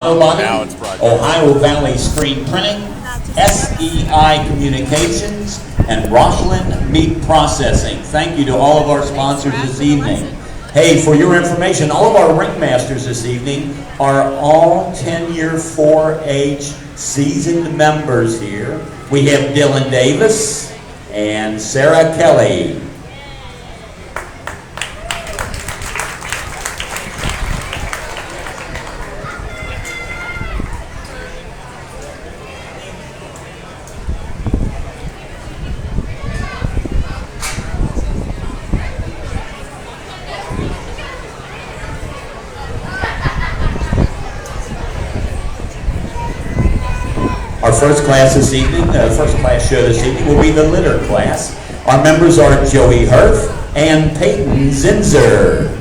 Now it's Ohio Valley Screen Printing, SEI Communications, and Rochland Meat Processing. Thank you to all of our sponsors this evening. Hey, for your information, all of our ringmasters this evening are all 10-year 4-H seasoned members here. We have Dylan Davis and Sarah Kelly. Our first class this evening, first class show this evening will be the litter class. Our members are Joey Hurth and Peyton Zinzer.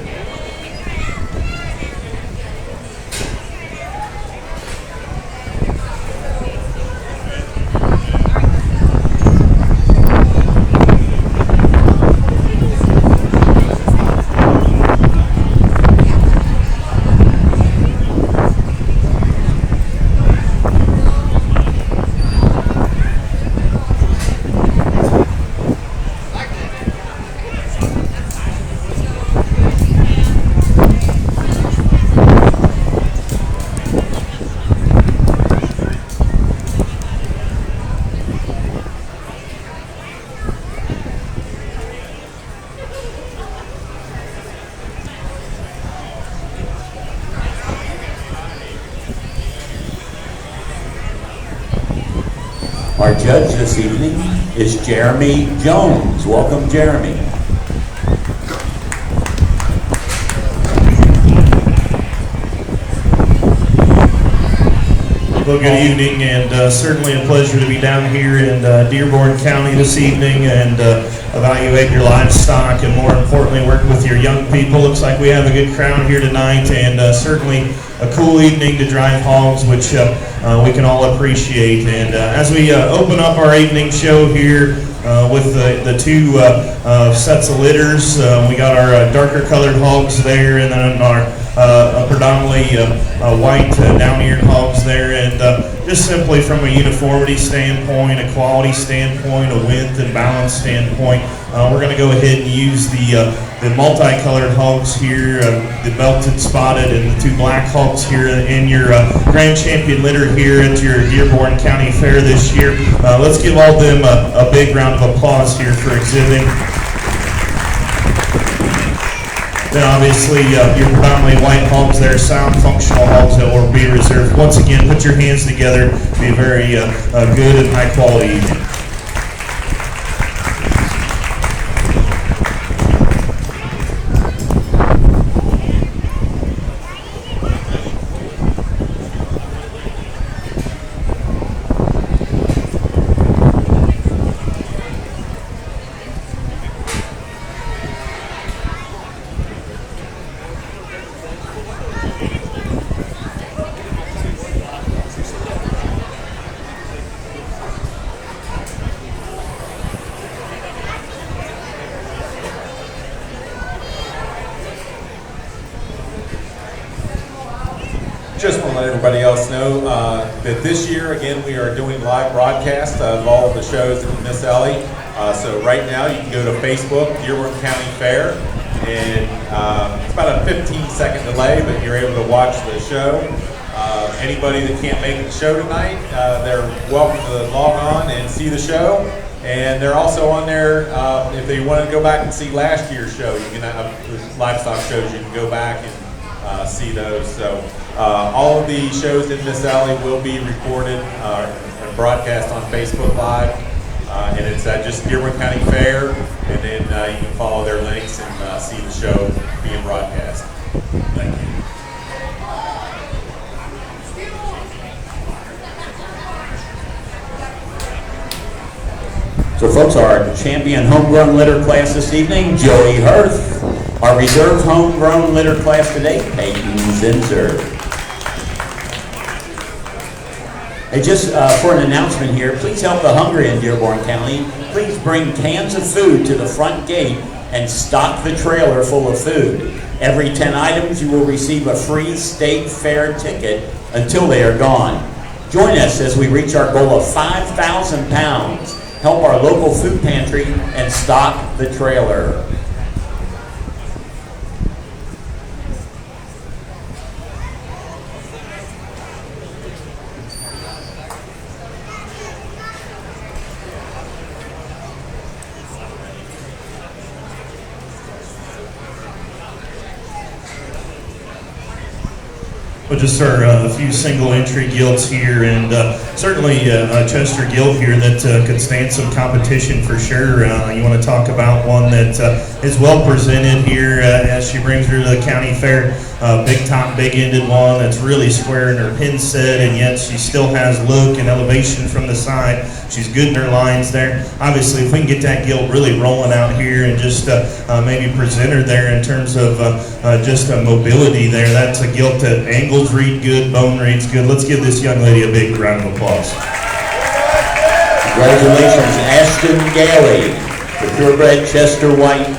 Our judge this evening is Jeremy Jones. Welcome, Jeremy. Well, good evening, and certainly a pleasure to be down here in Dearborn County this evening and evaluate your livestock and, more importantly, work with your young people. Looks like we have a good crowd here tonight, and certainly a cool evening to drive hogs, which we can all appreciate. And as we open up our evening show here with the two sets of litters, we got our darker colored hogs there, and then our predominantly white down-eared hogs there, and just simply from a uniformity standpoint, a quality standpoint, a width and balance standpoint, we're going to go ahead and use the multicolored hogs here, the belted, spotted, and the two black hogs here in your Grand Champion litter here at your Dearborn County Fair this year. Let's give all of them a big round of applause here for exhibiting. Then obviously your predominantly white hogs there, sound functional hogs that will be reserved. Once again, put your hands together, be a very good and high quality evening. Just want to let everybody else know that this year, again, we are doing live broadcast of all of the shows in Miss Ellie. So right now, you can go to Facebook, Dearborn County Fair, and it's about a 15-second delay, but you're able to watch the show. Anybody that can't make the show tonight, they're welcome to log on and see the show. And they're also on there, if they want to go back and see last year's show, you can have livestock shows, you can go back and see those. So all of the shows in Miss Alley will be recorded and broadcast on Facebook Live. And it's just Dearborn County Fair, and then you can follow their links and see the show being broadcast. Thank you. So folks, our champion homegrown litter class this evening, Joey Hurth. Our reserve homegrown litter class today, Peyton Zinzer. Hey, just for an announcement here, please help the hungry in Dearborn County. Please bring cans of food to the front gate and stock the trailer full of food. Every 10 items, you will receive a free state fair ticket until they are gone. Join us as we reach our goal of 5,000 pounds. Help our local food pantry and stock the trailer. Well, just a few single entry gilts here, and certainly a Chester gilt here that could stand some competition for sure. You want to talk about one that is well presented here as she brings her to the county fair. Big top, big ended one that's really square in her pin set, and yet she still has look and elevation from the side. She's good in her lines there. Obviously, if we can get that gilt really rolling out here and just maybe present her there in terms of just mobility there, that's a gilt that angles read good, bone reads good. Let's give this young lady a big round of applause. Congratulations, Ashton Gailey, the purebred Chester White.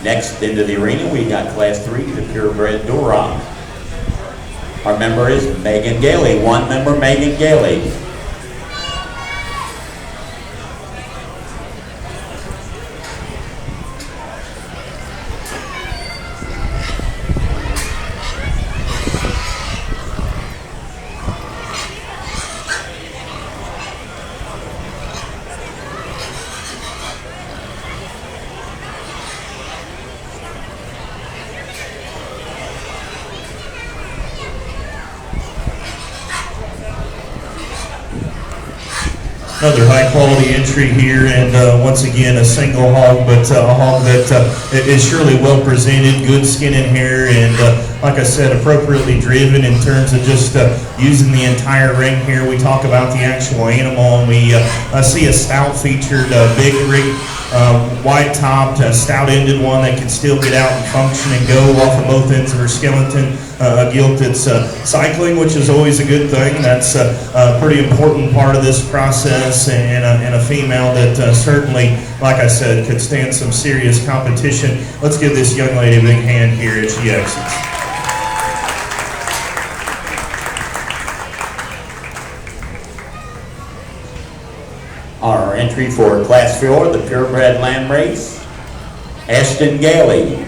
Next into the arena, we got Class 3, the purebred Duroc. Our member is Megan Gailey. One member, Megan Gailey. Another high quality entry here, and once again a single hog, but a hog that is surely well presented, good skin and hair, and like I said, appropriately driven in terms of just using the entire ring here. We talk about the actual animal, and we see a stout featured, big rig, wide topped, stout ended one that can still get out and function and go off of both ends of her skeleton. A gilt that's cycling, which is always a good thing. That's a pretty important part of this process, and a female that certainly, like I said, could stand some serious competition. Let's give this young lady a big hand here as she exits. Our entry for Class 4, the purebred lamb race, Ashton Gailey.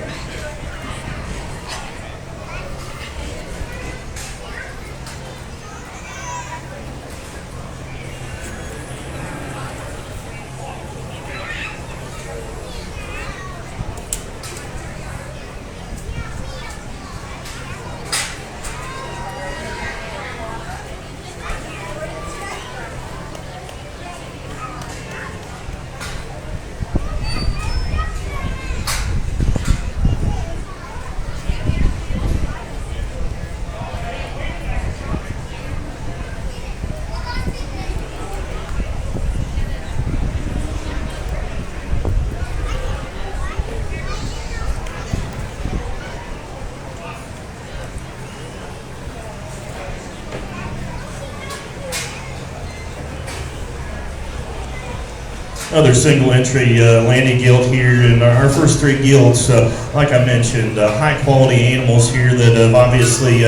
Another single entry landing gilt here, and our first three gilts, like I mentioned, high quality animals here that have obviously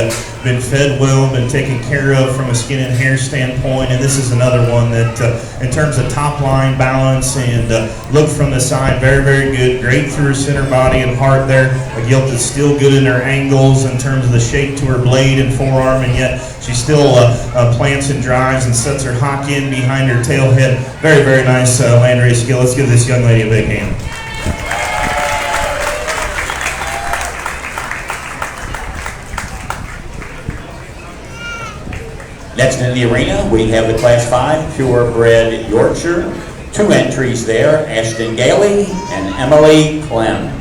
been fed well, been taken care of from a skin and hair standpoint, and this is another one that in terms of top line balance and look from the side, very, very good, great through her center body and heart there. A gilt that's still good in her angles in terms of the shape to her blade and forearm, and yet she still plants and drives and sets her hock in behind her tail head. Very, very nice landrace skill. Let's give this young lady a big hand. Next in the arena, we have the Class 5 purebred Yorkshire. Two entries there, Ashton Gailey and Emily Clem.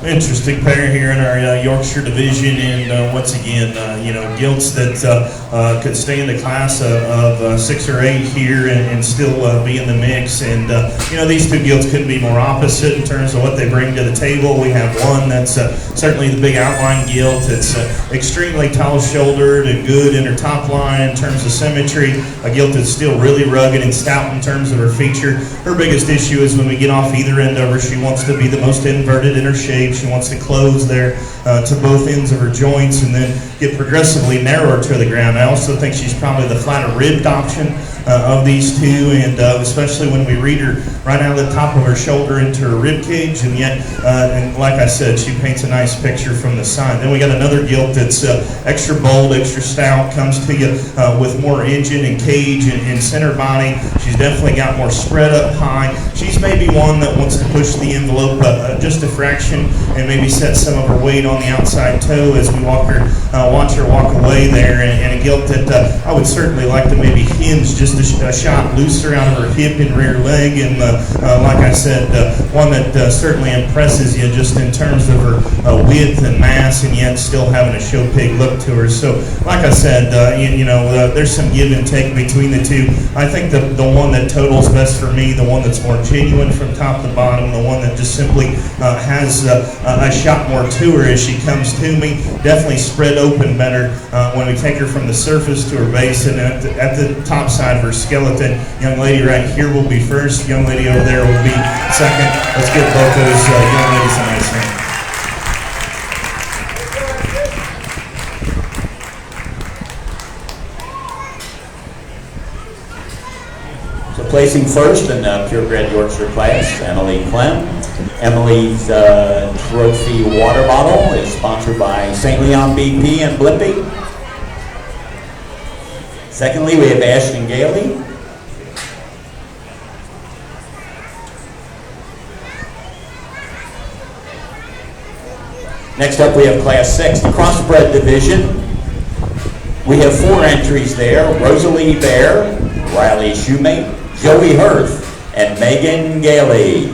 Interesting pair here in our Yorkshire division, and once again, gilts that could stay in the class of 6 or 8 here and still be in the mix. And these two gilts couldn't be more opposite in terms of what they bring to the table. We have one that's certainly the big outline gilt. It's extremely tall-shouldered and good in her top line in terms of symmetry. A gilt that's still really rugged and stout in terms of her feature. Her biggest issue is when we get off either end of her, she wants to be the most inverted in her shape. She wants to close there to both ends of her joints and then get progressively narrower to the ground. I also think she's probably the flatter ribbed option of these two, and especially when we read her right out of the top of her shoulder into her rib cage, and yet, and like I said, she paints a nice picture from the side. Then we got another gilt that's extra bold, extra stout, comes to you with more engine and cage and center body. She's definitely got more spread up high. She's maybe one that wants to push the envelope just a fraction and maybe set some of her weight on the outside toe as we watch her walk away there, and a gilt that I would certainly like to maybe hinge just a shot looser out of her hip and rear leg, and like I said, one that certainly impresses you just in terms of her width and mass, and yet still having a show pig look to her. So like I said, there's some give and take between the two. I think the one that totals best for me, the one that's more genuine from top to bottom, the one that just simply has a shot more to her as she comes to me, definitely spread open better when we take her from the surface to her base, and at the top side of her skeleton. Young lady right here will be first, young lady over there will be second. Let's give both those young ladies a nice hand. So placing first in the purebred Yorkshire class, Emily Clem. Emily's trophy water bottle is sponsored by St. Leon BP and Blippy. Secondly, we have Ashton Gailey. Next up, we have Class 6, the Crossbred Division. We have 4 entries there: Rosalie Bear, Riley Shoemate, Joey Hirth, and Megan Gailey.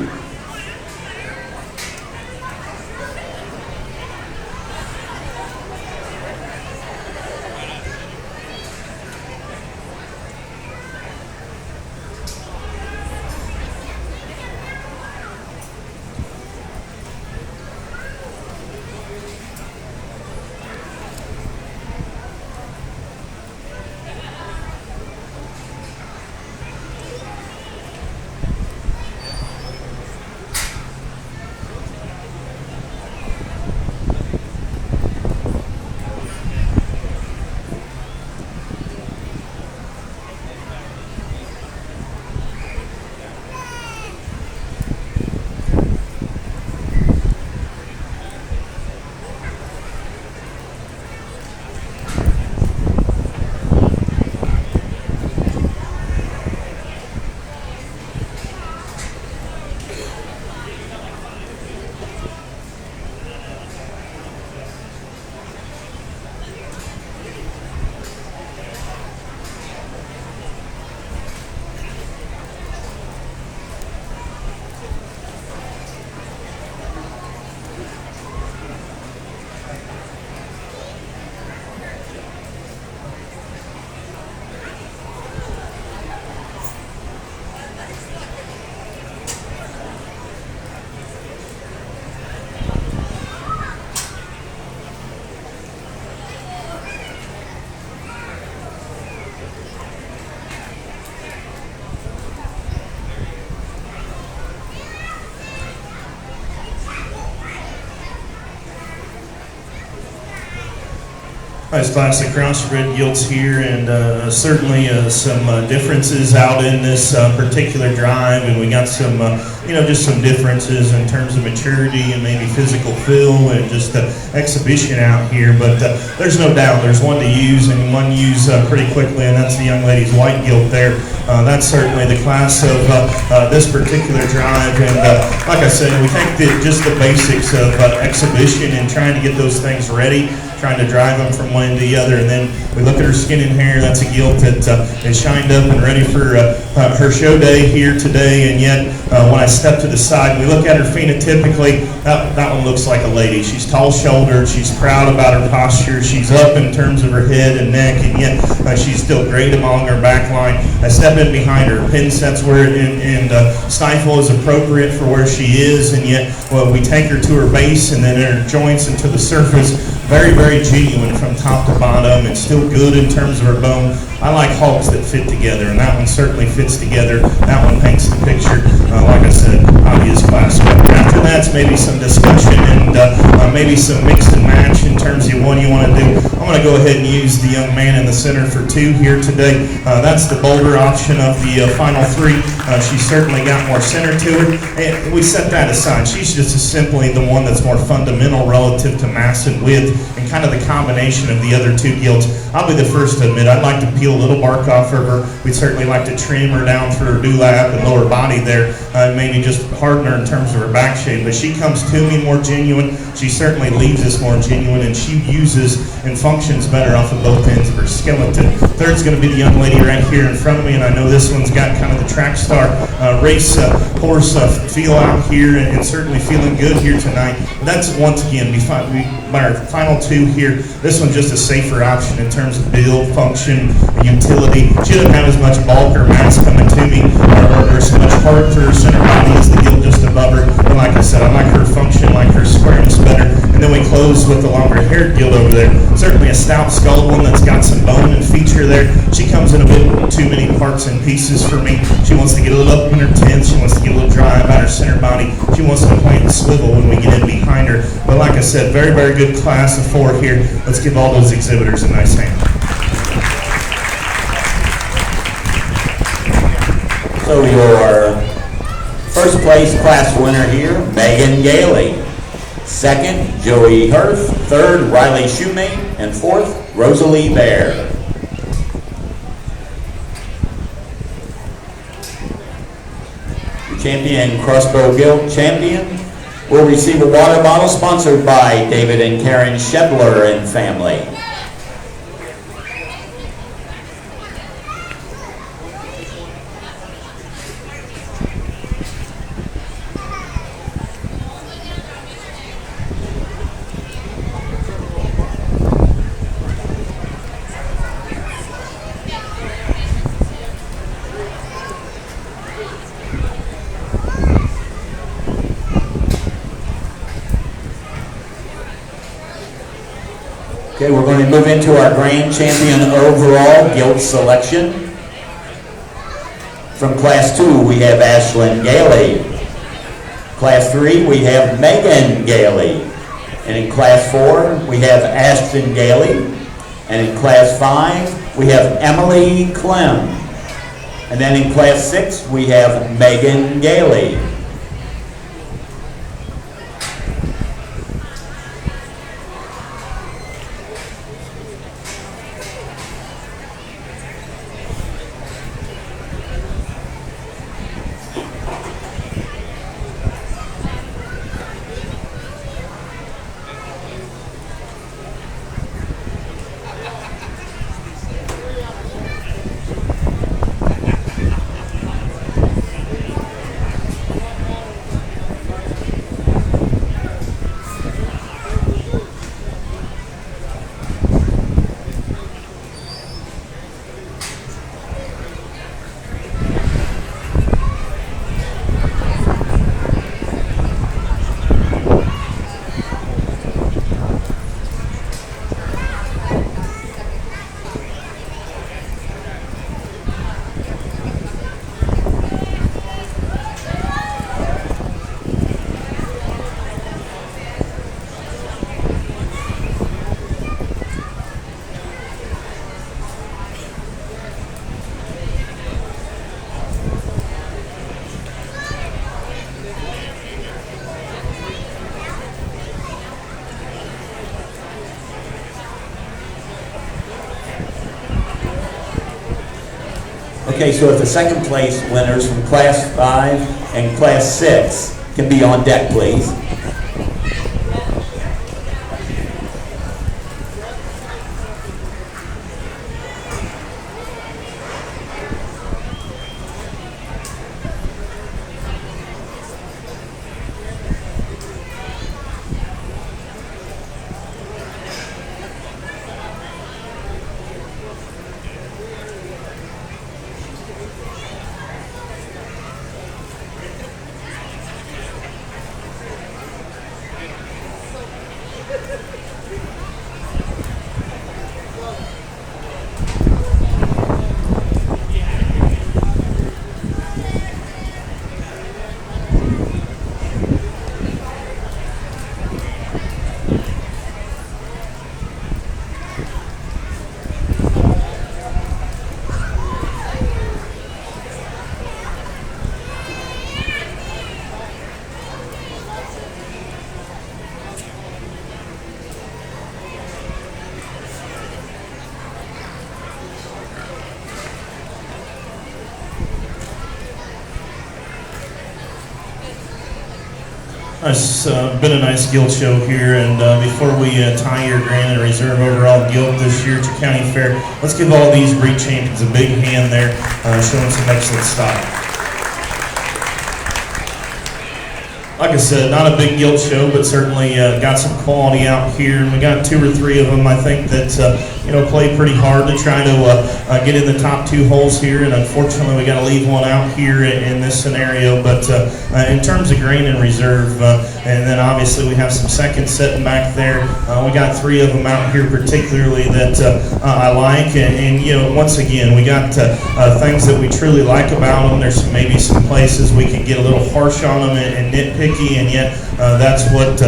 Nice classic crossbred gilts here, and certainly some differences out in this particular drive, and we got some, just some differences in terms of maturity and maybe physical feel and just exhibition out here. But there's no doubt there's one to use, and one use pretty quickly, and that's the young lady's white gilt there. That's certainly the class of this particular drive, and like I said, we think that just the basics of exhibition and trying to get those things ready trying to drive them from one to the other. And then we look at her skin and hair. That's a gilt that is shined up and ready for her show day here today. And yet, when I step to the side, we look at her phenotypically. That one looks like a lady. She's tall-shouldered. She's proud about her posture. She's up in terms of her head and neck, and yet she's still great along her back line. I step in behind her. Pin sets where and stifle is appropriate for where she is, and yet we take her to her base and then her joints and to the surface. Very, very genuine from top to bottom, and still good in terms of her bone. I like hulks that fit together, and that one certainly fits together. That one paints the picture. Like I said, obvious class. But after that's maybe some discussion and maybe some mix and match in terms of what you want to do. I'm going to go ahead and use the young man in the center for 2 here today. That's the bolder option of the final 3. She's certainly got more center to her. And we set that aside. She's just simply the one that's more fundamental relative to mass and width, and kind of the combination of the other 2 gilts. I'll be the first to admit I'd like to peel a little bark off of her. We'd certainly like to trim her down through her dewlap and lower body there, maybe just harden her in terms of her back shape. But she comes to me more genuine. She certainly leaves us more genuine, and she uses and functions better off of both ends of her skeleton. Third's going to be the young lady right here in front of me, and I know this one's got kind of the track star race horse feel out here, and certainly feeling good here tonight. That's once again our final 2 here. This one's just a safer option in terms of build, function, and utility. She doesn't have as much bulk or mass coming to me, or so much heart through her center body as the gilt just above her. But like I said, I like her function, like her squareness better. And then we close with the longer haired gilt over there. Certainly a stout skull one that's got some bone and feature there. She comes in a bit too many parts and pieces for me. She wants to get a little up in her tense. She wants to get a little dry about her center body. She wants to play and swivel when we get in behind her. But like I said, very, very good class of 4 here. Let's give all those exhibitors a nice hand. So your first place class winner here, Megan Gailey. Second, Joey Hurth. Third, Riley Shoemate. And fourth, Rosalie Bear. The champion crossbow gilt champion will receive a water bottle sponsored by David and Karen Shebler and family. Okay, we're going to move into our grand champion overall gilt selection. From Class 2, we have Ashlyn Gailey. Class 3, we have Megan Gailey. And in Class 4, we have Ashton Gailey. And in Class 5, we have Emily Clem. And then in Class 6, we have Megan Gailey. Okay, so if the second place winners from Class 5 and Class 6 can be on deck, please. It's been a nice gilt show here, and before we tie your grand and reserve overall gilt this year at your county fair, let's give all these great champions a big hand there, showing some excellent style. Like I said, not a big gilt show, but certainly got some quality out here, and we got 2 or 3 of them, I think, that play pretty hard to try to get in the top 2 holes here, and unfortunately we got to leave one out here in this scenario. But in terms of grain and reserve, and then obviously we have some seconds sitting back there. We got 3 of them out here particularly that I like, and once again, we got things that we truly like about them. There's maybe some places we can get a little harsh on them and nitpicky, and yet that's what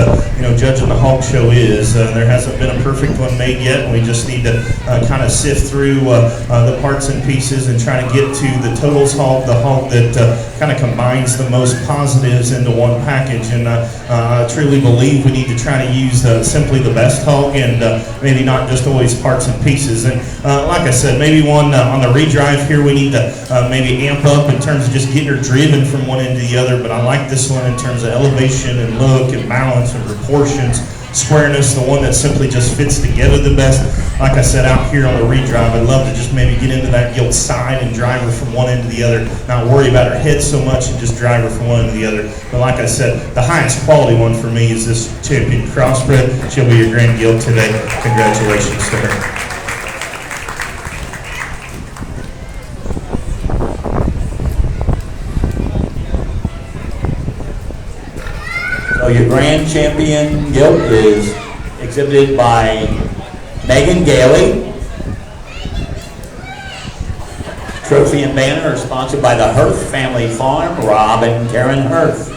judging the hog show is. There hasn't been a perfect one made yet, and we just need to kind of sift through the parts and pieces and try to get to the totals hog, the hog that kind of combines the most positives into one package. And I truly believe we need to try to use simply the best hog, and maybe not just always parts and pieces. And like I said, maybe one on the redrive here we need to maybe amp up in terms of just getting her driven from one end to the other. But I like this one in terms of elevation and look and balance and proportions, squareness, the one that simply just fits together the best. Like I said, out here on the redrive, I'd love to just maybe get into that gilt side and drive her from one end to the other, not worry about her head so much and just drive her from one end to the other. But like I said, the highest quality one for me is this champion crossbred. She'll be your grand gilt today. Congratulations to her. So your grand champion gilt is exhibited by Megan Gailey. Trophy and banner are sponsored by the Hirth Family Farm, Rob and Karen Hirth.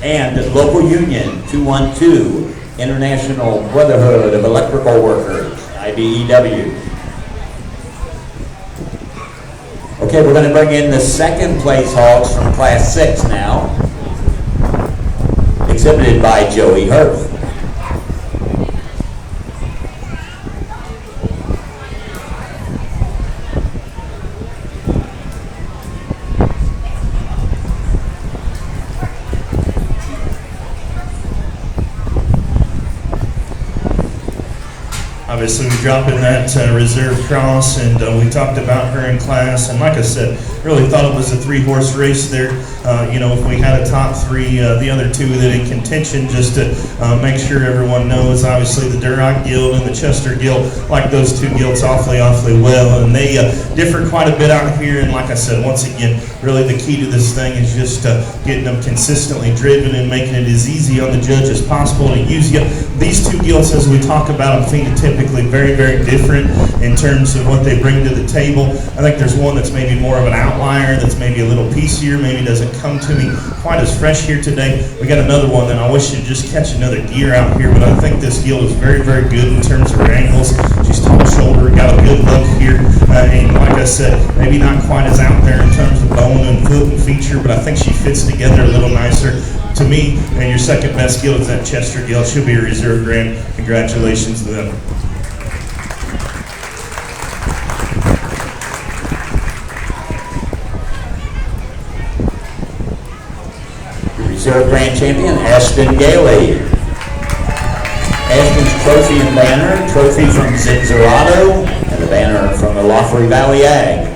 And local union 212, International Brotherhood of Electrical Workers, IBEW. Okay, we're going to bring in the second place hogs from Class 6 now, exhibited by Joey Hirth. Obviously, we drop in that reserve cross, and we talked about her in class. And like I said, really thought it was a 3-horse race there. If we had a top 3, the other 2 that in contention, just to make sure everyone knows, obviously the Duroc Guild and the Chester Guild like those 2 guilds awfully well, and they differ quite a bit out here. And like I said, once again, really the key to this thing is just getting them consistently driven and making it as easy on the judge as possible to use. These 2 guilds, as we talk about them, phenotypically very, very different in terms of what they bring to the table. I think there's one that's maybe more of an outlier, that's maybe a little piecier, maybe doesn't come to me quite as fresh here today. We got another one that I wish you'd just catch another deer out here, but I think this gilt is very, very good in terms of her angles. She's tall shoulder, got a good look here, and like I said, maybe not quite as out there in terms of bone and foot and feature, but I think she fits together a little nicer. To me, and your second best gilt is that Chester gilt. She'll be a reserve grand. Congratulations to them. Reserve grand champion, Ashton Gailey. Ashton's trophy and banner, trophy from Zinzerato, and the banner from the Laughlin Valley Ag.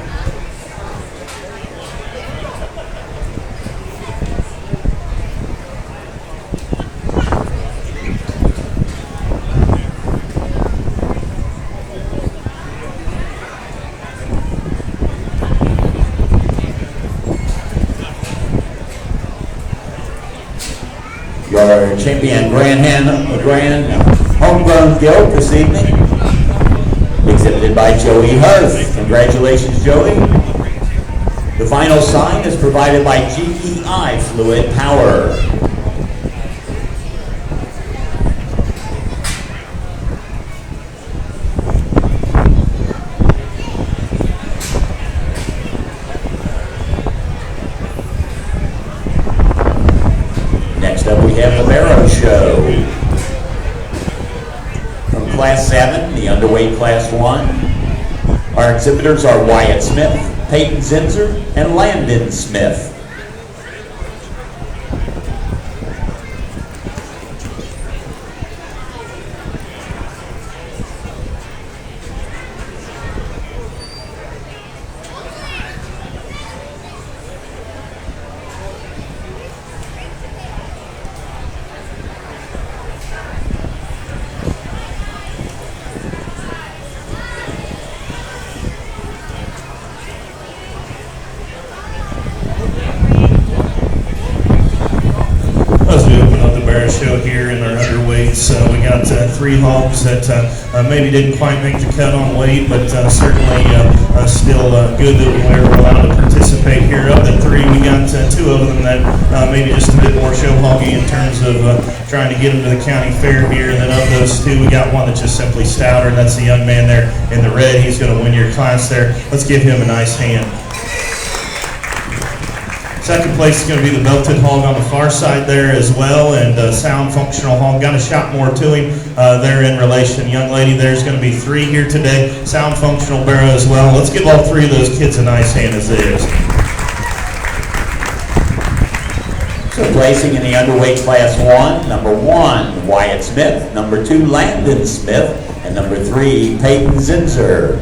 Your champion grand homegrown gilt this evening, exhibited by Joey Hirth. Congratulations, Joey. The final sign is provided by GEI Fluid Power. Next up we have the Barrow Show. From Class 7, the underweight Class 1. Our exhibitors are Wyatt Smith, Peyton Zinzer, and Landon Smith. our show here in our underweights. We got 3 hogs that maybe didn't quite make the cut on weight, but certainly still good that we were allowed to participate here. Of the 3, we got 2 of them that maybe just a bit more show hoggy in terms of trying to get them to the county fair here. And then of those 2, we got one that's just simply stouter, and that's the young man there in the red. He's going to win your class there. Let's give him a nice hand. Second place is going to be the belted hog on the far side there as well, and sound functional hog. Got a shot more to him there in relation. Young lady there's going to be 3 here today. Sound functional barrow as well. Let's give all 3 of those kids a nice hand as it is. So placing in the underweight class 1, number 1, Wyatt Smith, number 2, Landon Smith, and number 3, Peyton Zinzer.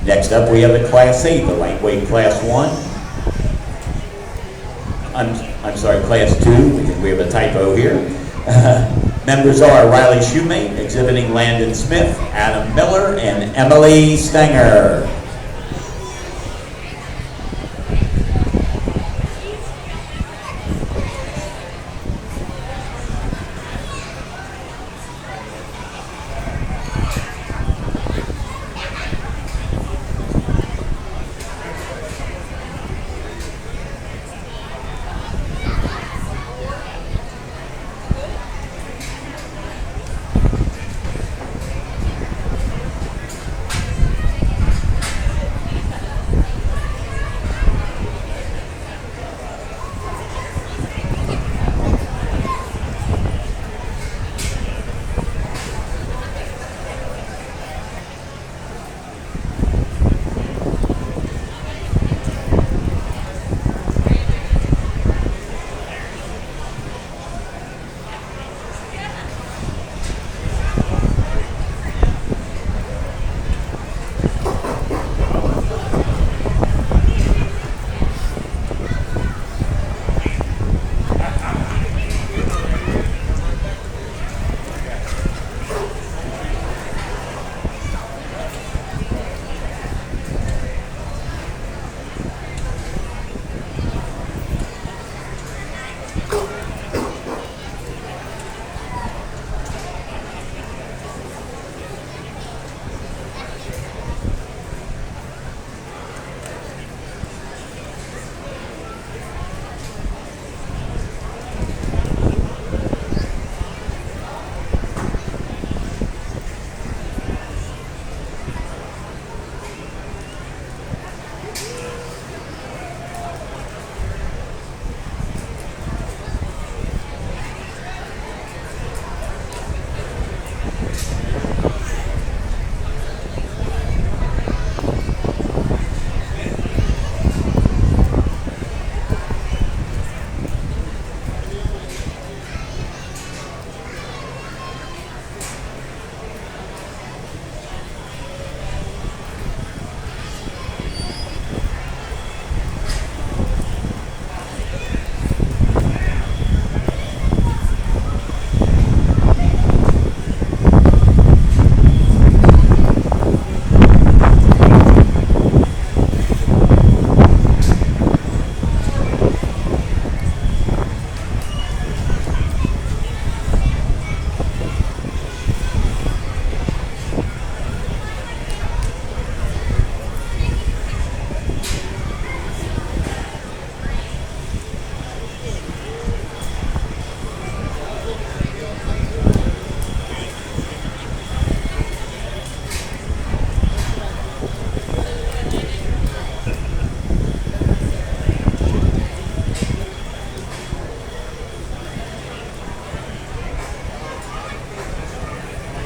Next up, we have the Class 8, the lightweight Class 1. I'm sorry, Class 2. We have a typo here. Members are Riley Shoemate, exhibiting Landon Smith, Adam Miller, and Emily Stenger.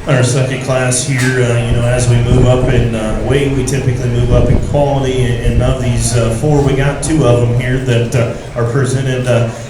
Our second class here, as we move up in weight, we typically move up in quality. And of these 4, we got 2 of them here that are presented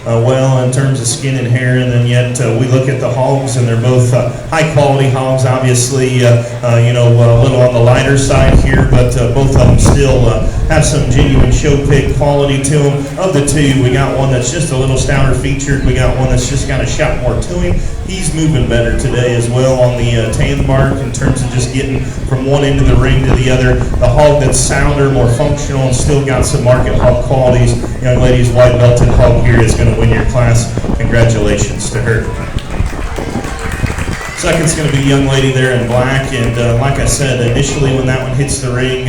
well in terms of skin and hair. And then yet we look at the hogs, and they're both high quality hogs. Obviously, a little on the lighter side here, but both of them still have some genuine show pig quality to them. Of the 2, we got one that's just a little stouter featured. We got one that's just got a shot more to him. He's moving better today as well on the tan mark in terms of just getting from one end of the ring to the other. The hog that's sounder, more functional, and still still got some market hog qualities. Young lady's white belted hog here is going to win your class. Congratulations to her. Second's going to be a young lady there in black, and like I said, initially when that one hits the ring,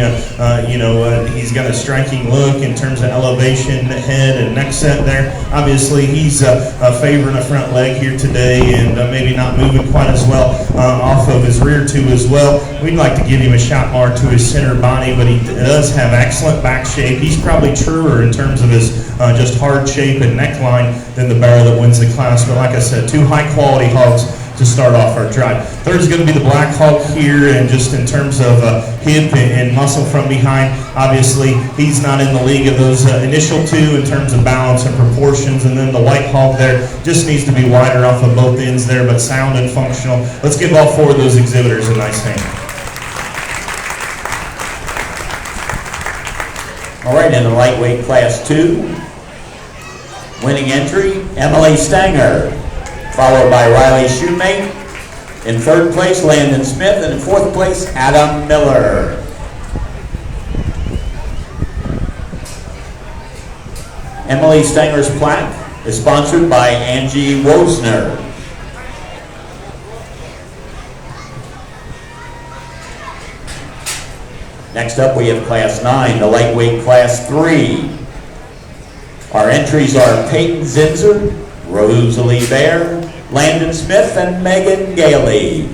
he's got a striking look in terms of elevation, head, and neck set there. Obviously, he's favoring a front leg here today, and maybe not moving quite as well off of his rear tube as well. We'd like to give him a shot more to his center body, but he does have excellent back shape. He's probably truer in terms of his just hard shape and neckline than the barrel that wins the class. But like I said, two high-quality hogs to start off our drive. Third is going to be the black hog here, and just in terms of hip and muscle from behind, obviously he's not in the league of those initial two in terms of balance and proportions, and then the white hog there just needs to be wider off of both ends there, but sound and functional. Let's give all four of those exhibitors a nice hand. All right, in the lightweight class 2, winning entry, Emily Stanger, followed by Riley Shoemate. In third place, Landon Smith, and in fourth place, Adam Miller. Emily Stanger's plaque is sponsored by Angie Wosner. Next up, we have Class 9, the lightweight Class 3. Our entries are Peyton Zinzer, Rosalie Bear, Landon Smith, and Megan Gailey.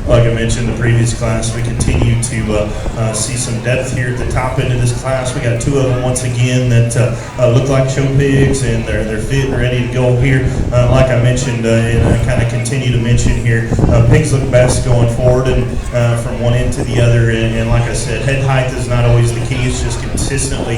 Like I mentioned in the previous class, we continue to see some depth here at the top end of this class. We got two of them once again that look like show pigs, and they're fit and ready to go here. Like I mentioned, and I kind of continue to mention here, pigs look best going forward and from one end to the other. And like I said, head height is not always the key. It's just consistently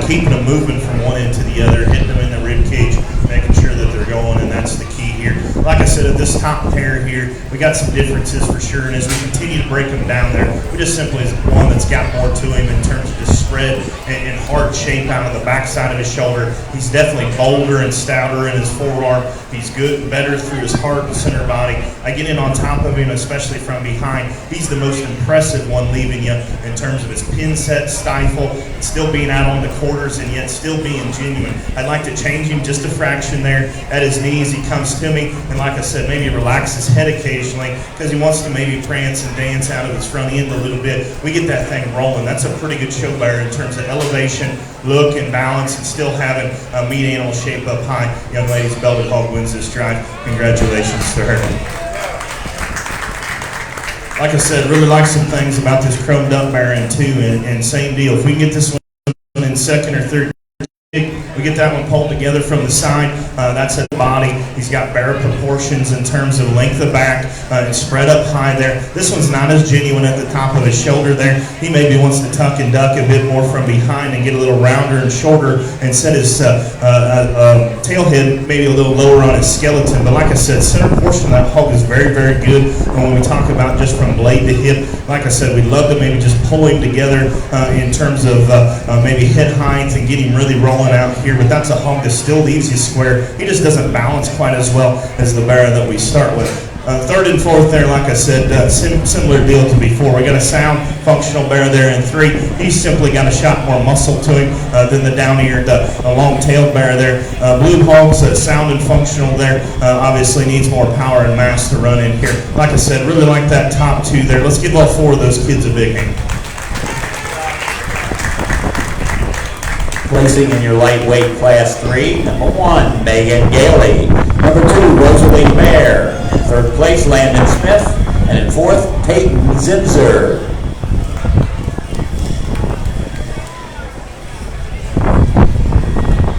keeping them moving from one end to the other, hitting them in the rib cage, making sure that they're going, and that's the key here. Like I said, at this top pair here, we got some differences for sure, and as we continue to break them down there, we just simply is one that's got more to him in terms of just spread and hard shape out of the backside of his shoulder. He's definitely bolder and stouter in his forearm. He's good and better through his heart and center body. I get in on top of him, especially from behind. He's the most impressive one leaving you in terms of his pin set, stifle, still being out on the quarters and yet still being genuine. I'd like to change him just a fraction there at his knees. He comes to me, and like I said, maybe relax his head occasionally because he wants to maybe prance and dance out of his front end a little bit. We get that thing rolling. That's a pretty good show bearer in terms of elevation, look, and balance, and still having a meat animal shape up high. Young lady's belted hog wins this drive. Congratulations to her. Like I said, really like some things about this chromed up Baron too, and same deal. If we can get this one in second or third We get that one pulled together from the side. That's at the body. He's got bear proportions in terms of length of back and spread up high there. This one's not as genuine at the top of his shoulder there. He maybe wants to tuck and duck a bit more from behind and get a little rounder and shorter and set his tail head maybe a little lower on his skeleton. But like I said, center portion of that hog is very, very good. And when we talk about just from blade to hip, like I said, we'd love to maybe just pull him together in terms of maybe head height and get him really rolling out here, but that's a hog that still leaves you square. He just doesn't balance quite as well as the bear that we start with. Third and fourth there, like I said, similar deal to before. We got a sound, functional bear there in three. He's simply got a shot more muscle to him than the down-eared, long-tailed bear there. Blue hogs, sound and functional there, obviously needs more power and mass to run in here. Like I said, really like that top two there. Let's give all four of those kids a big hand. Placing in your lightweight class 3, number 1, Megan Gailey. Number 2, Rosalie Bear. In third place, Landon Smith. And in fourth, Peyton Zinzer.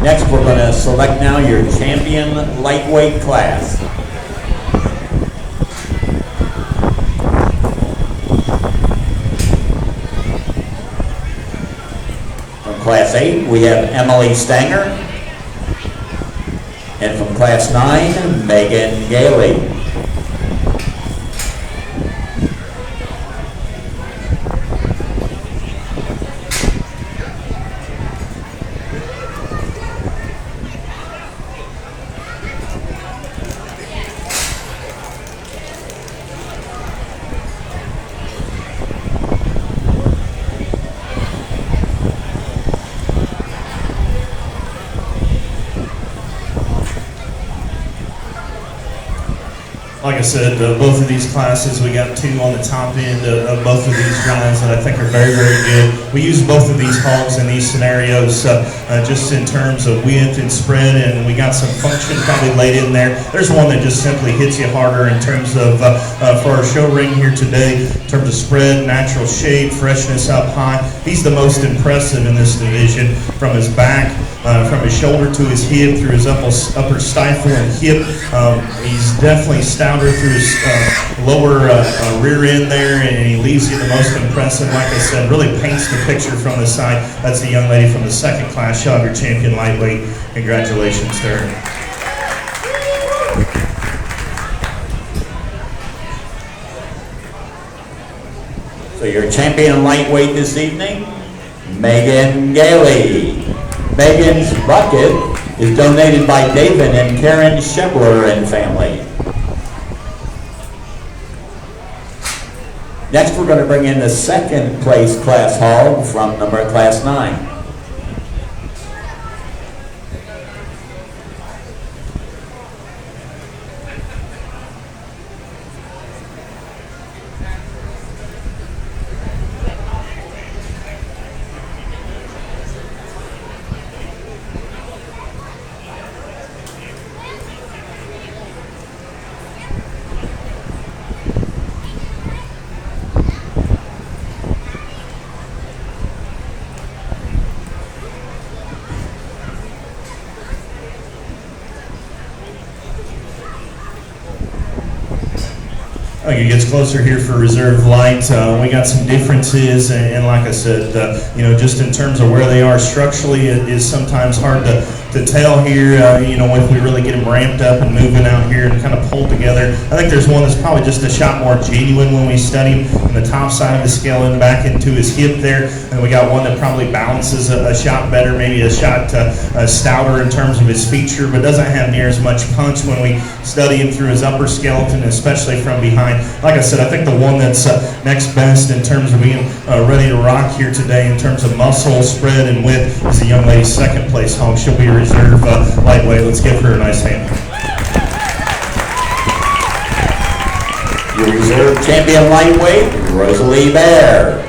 Next, we're going to select now your champion lightweight class. Class 8, we have Emily Stanger. And from Class 9, Megan Gailey. Like I said, both of these classes, we got two on the top end of both of these guys that I think are very, very good. We use both of these hogs in these scenarios just in terms of width and spread, and we got some function probably laid in there. There's one that just simply hits you harder in terms of, for our show ring here today, in terms of spread, natural shape, freshness up high. He's the most impressive in this division from his back, from his shoulder to his hip, through his upper stifle and hip. He's definitely stouter through his lower rear end there, and he leaves you the most impressive. Like I said, really paints the picture from the side. That's the young lady from the second class. She'll have your champion lightweight. Congratulations to her. So your champion lightweight this evening, Megan Gailey. Megan's bucket is donated by David and Karen Shebler and family. Next, we're going to bring in the second place class hog from number class 9. It gets closer here for reserve light. We got some differences, and like I said, just in terms of where they are structurally, it is sometimes hard to tell here, if we really get them ramped up and moving out here and kind of pulled together. I think there's one that's probably just a shot more genuine when we study him on the top side of the scale and back into his hip there. And we got one that probably balances a shot better, maybe a shot stouter in terms of his feature, but doesn't have near as much punch when we study him through his upper skeleton, especially from behind. Like I said, I think the one that's next best in terms of being ready to rock here today in terms of muscle, spread, and width is the young lady's second place hog. She'll be a reserve lightweight. Let's give her a nice hand. Your reserve champion lightweight, Rosalie Bear.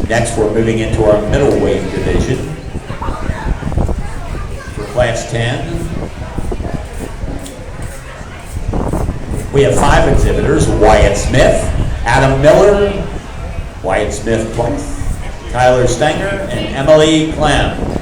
Next, we're moving into our middleweight division. For class 10, We have 5 exhibitors: Wyatt Smith, Adam Miller, Wyatt Smith twice, Tyler Stenger, and Emily Clem.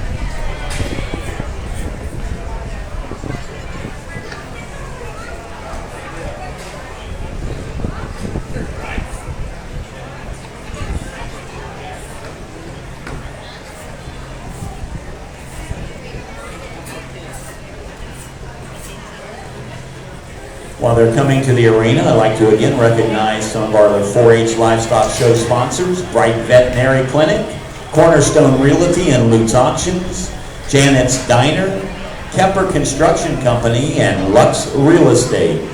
While they're coming to the arena, I'd like to again recognize some of our 4-H Livestock Show sponsors: Bright Veterinary Clinic, Cornerstone Realty and Lutz Auctions, Janet's Diner, Kemper Construction Company, and Lux Real Estate.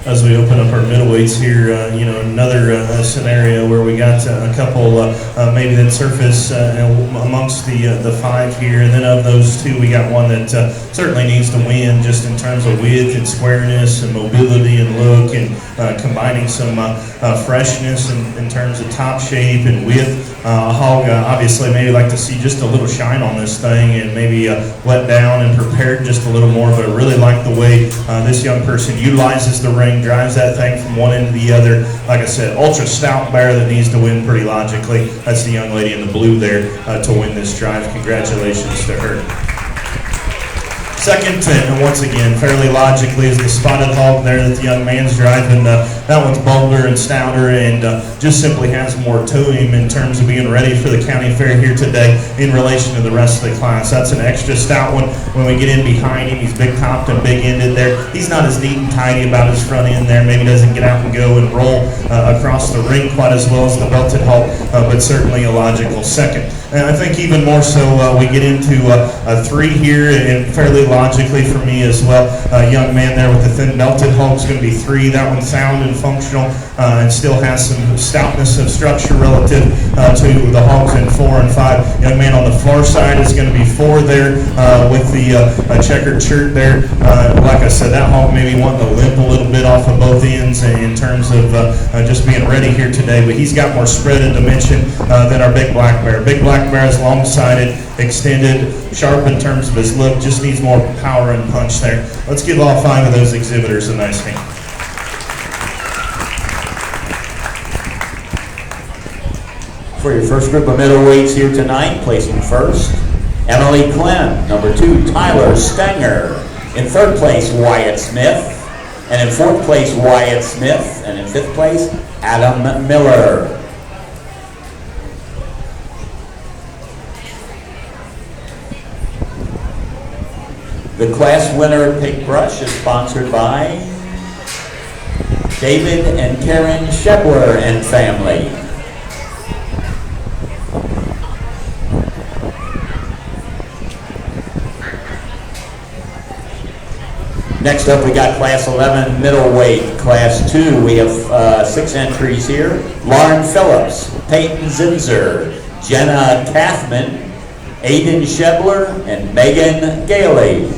As we open up our middleweights here, another scenario where we got a couple maybe that surface amongst the 5 here, and then of those 2, we got one that certainly needs to win just in terms of width and squareness and mobility and look, and combining some freshness in terms of top shape and width. A hog obviously maybe like to see just a little shine on this thing and maybe let down and prepared just a little more, but I really like the way this young person utilizes the ring, drives that thing from one end to the other. Like I said, ultra stout bear that needs to win pretty logically. That's the young lady in the blue there to win this drive. Congratulations to her. Second, and once again, fairly logically, is the spotted hog there that the young man's driving. That one's bolder and stouter and just simply has more to him in terms of being ready for the county fair here today in relation to the rest of the class. That's an extra stout one. When we get in behind him, he's big topped and big ended there. He's not as neat and tidy about his front end there. Maybe doesn't get out and go and roll across the ring quite as well as the belted hog, but certainly a logical second. And I think even more so, we get into a 3 here, and fairly logically for me as well. A young man there with the thin belted hog is going to be 3. That one's sound and functional and still has some stoutness of structure relative to the hogs in 4 and 5. Young man on the far side is going to be 4 there with the checkered shirt there. Like I said, that hog maybe wanting to limp a little bit off of both ends in terms of just being ready here today, but he's got more spread and dimension than our big black bear. Big black bear is long-sided, extended, sharp in terms of his look, just needs more power and punch there. Let's give all 5 of those exhibitors a nice hand. For your first group of middleweights here tonight, placing first, Emily Clem. Number 2, Tyler Stenger. In 3rd place, Wyatt Smith. And in 4th place, Wyatt Smith. And in 5th place, Adam Miller. The class winner pick brush is sponsored by David and Karen Shebler and family. Next up, we got Class 11 middleweight. Class 2, we have 6 entries here. Lauren Phillips, Peyton Zinzer, Jenna Kathman, Aiden Shebler, and Megan Gailey.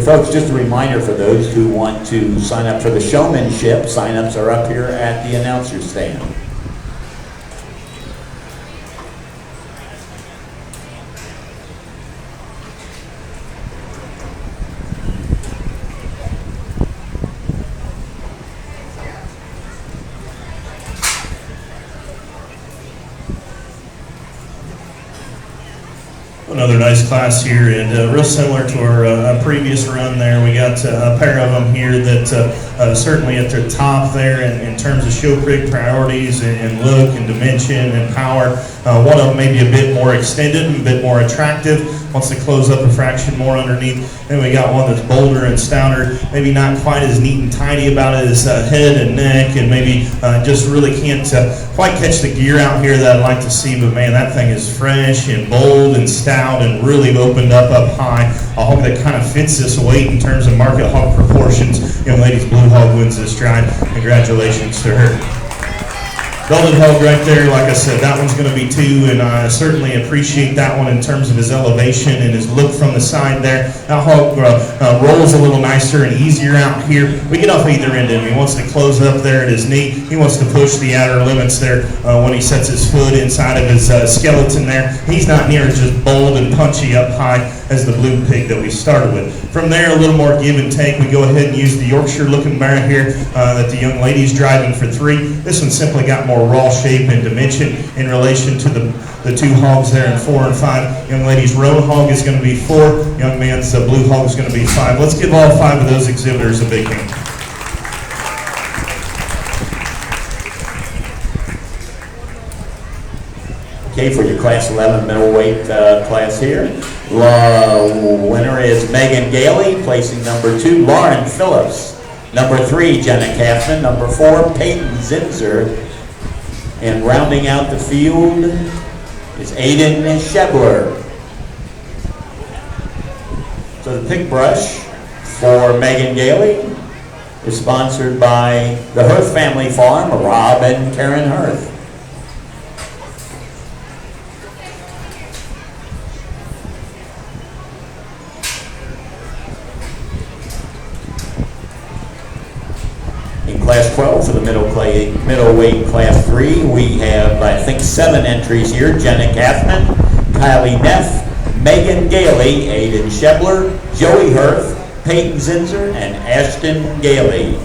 folks, just a reminder for those who want to sign up for the showmanship, sign-ups are up here at the announcer stand. Another nice class here, and real similar to our previous run there. We got a pair of them here that certainly at the top there in terms of show prig priorities and look and dimension and power. One of them maybe a bit more extended and a bit more attractive, wants to close up a fraction more underneath. Then we got one that's bolder and stouter, maybe not quite as neat and tidy about his head and neck, and maybe just really can't quite catch the gear out here that I'd like to see. But man, that thing is fresh and bold and stout and really opened up high. A hog that kind of fits this weight in terms of market hog proportions. Young lady's blue hog wins this stride. Congratulations to her. Velvet hog right there, like I said, that one's going to be 2, and I certainly appreciate that one in terms of his elevation and his look from the side there. That hog rolls a little nicer and easier out here. We get off either end of him. He wants to close up there at his knee. He wants to push the outer limits there when he sets his foot inside of his skeleton there. He's not near as just bold and punchy up high as the blue pig that we started with. From there, a little more give and take. We go ahead and use the Yorkshire looking mare here that the young lady's driving for 3. This one simply got more raw shape and dimension in relation to the 2 hogs there in 4 and 5. Young lady's roan hog is going to be 4. Young man's blue hog is going to be 5. Let's give all 5 of those exhibitors a big hand. Okay, for your Class 11 middleweight class here, the winner is Megan Gailey, placing number 2, Lauren Phillips, number 3, Jenna Kaufman, number 4, Peyton Zinzer, and rounding out the field is Aiden Shebler. So the pick brush for Megan Gailey is sponsored by the Hirth Family Farm, Rob and Karen Hirth. In Class 12 for the middleweight Class 3, we have, I think, 7 entries here. Jenna Kaufman, Kylie Neff, Megan Gailey, Aiden Shebler, Joey Hirth, Peyton Zinzer, and Ashton Gailey.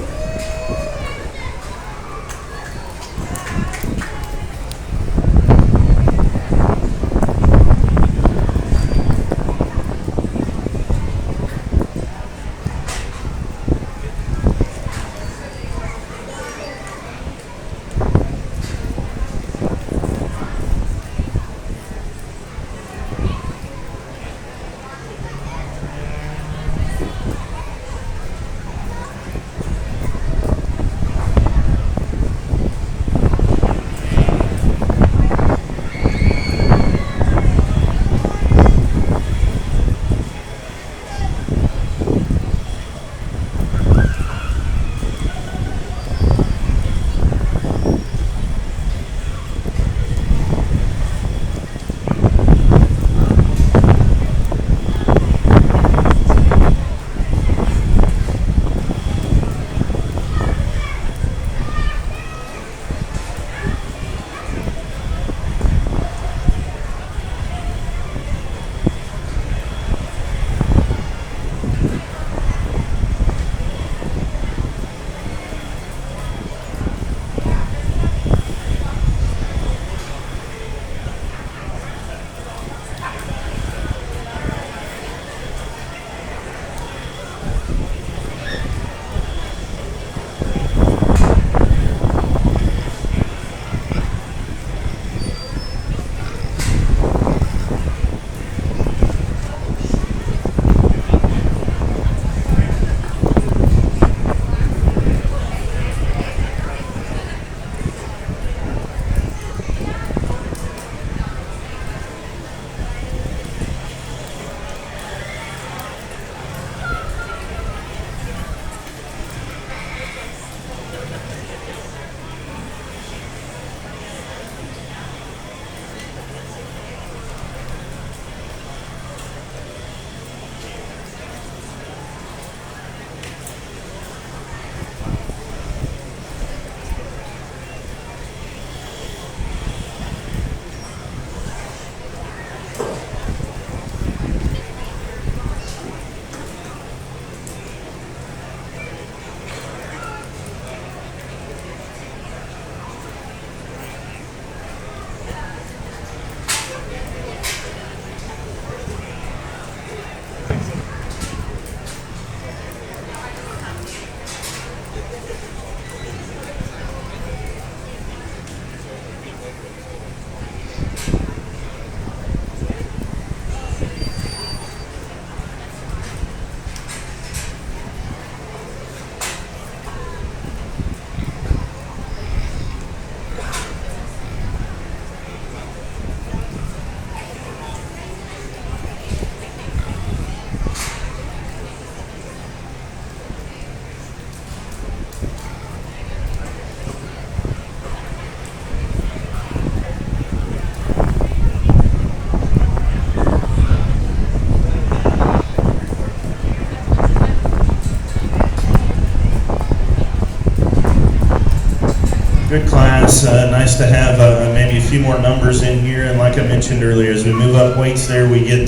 Good class. Nice to have maybe a few more numbers in here. And like I mentioned earlier, as we move up weights there, we get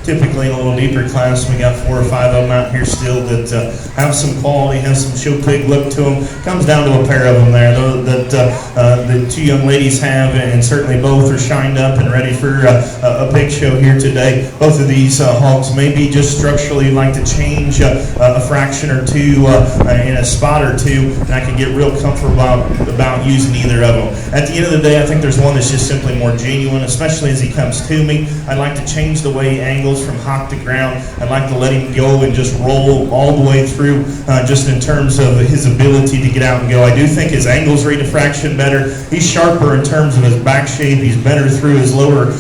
typically in a little deeper class. We got 4 or 5 of them out here still that have some quality, have some show pig look to them. Comes down to a pair of them there that the 2 young ladies have, and certainly both are shined up and ready for a big show here today. Both of these hogs maybe just structurally like to change a fraction or two in a spot or two, and I can get real comfortable about using either of them. At the end of the day, I think there's one that's just simply more genuine, especially as he comes to me. I'd like to change the way he angles from hock to ground. I'd like to let him go and just roll all the way through, just in terms of his ability to get out and go. I do think his angles read a fraction better. He's sharper in terms of his back shape. He's better through his lower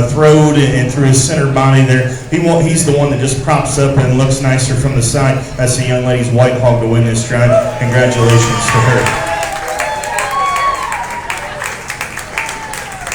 throat and through his center body there. He's the one that just props up and looks nicer from the side. That's the young lady's white hog to win this stride. Congratulations to her.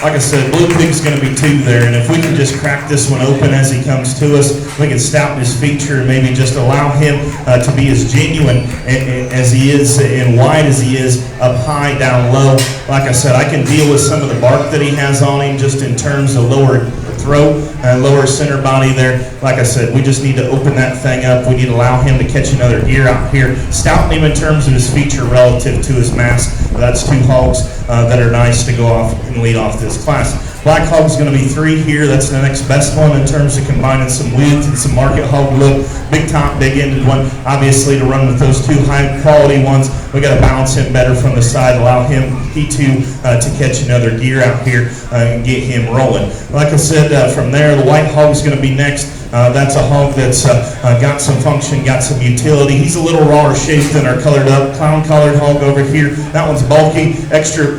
Like I said, Blue Pig's going to be 2 there, and if we can just crack this one open as he comes to us, we can stouten his feature and maybe just allow him to be as genuine as he is and wide as he is, up high, down low. Like I said, I can deal with some of the bark that he has on him just in terms of lower throat and lower center body there. Like I said, we just need to open that thing up. We need to allow him to catch another deer out here. Stouten him in terms of his feature relative to his mass. That's 2 hogs that are nice to go off and lead off this class. Black hog's going to be 3 here. That's the next best one in terms of combining some width and some market hog look. Big top, big ended one. Obviously, to run with those 2 high quality ones, we got to balance him better from the side, allow he too to catch another deer out here and get him rolling. Like I said, from there, the white hog's going to be next. That's a hog that's got some function, got some utility. He's a little rawer shaped than our colored up clown colored hog over here. That one's bulky, extra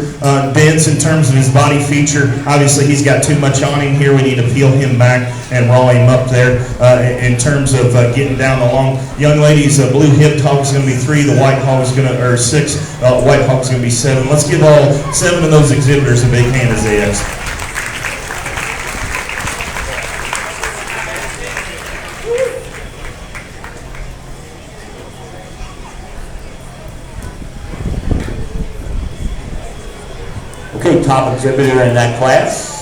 dense in terms of his body feature. Obviously, he's got too much on him here. We need to peel him back and raw him up there in terms of getting down the long. Young ladies, blue hipped hog's going to be 3. The white hog's going to, or 6. White hog's going to be 7. Let's give all 7 of those exhibitors a big hand as they exit. Okay, top exhibitor in that class.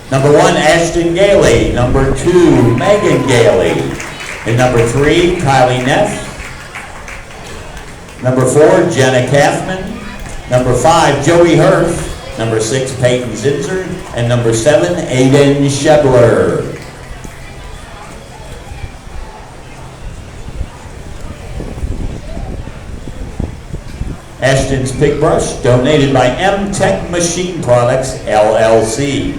Number 1, Ashton Gailey. Number 2, Megan Gailey. And number 3, Kylie Neff. Number 4, Jenna Kathman. Number 5, Joey Hurth. Number 6, Peyton Zinzer. And number 7, Aiden Shebler. Ashton's pig brush, donated by M-Tech Machine Products, LLC.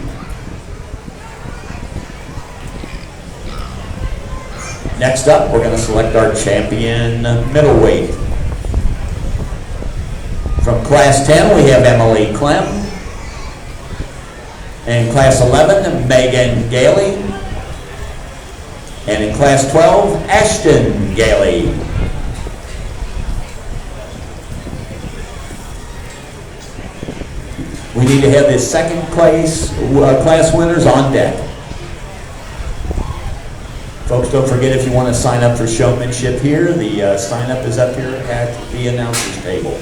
Next up, we're going to select our champion middleweight. From Class 10, we have Emily Clem. In Class 11, Megan Gailey. And in Class 12, Ashton Gailey. We need to have the second place class winners on deck. Folks, don't forget, if you want to sign up for showmanship here, the sign up is up here at the announcer's table.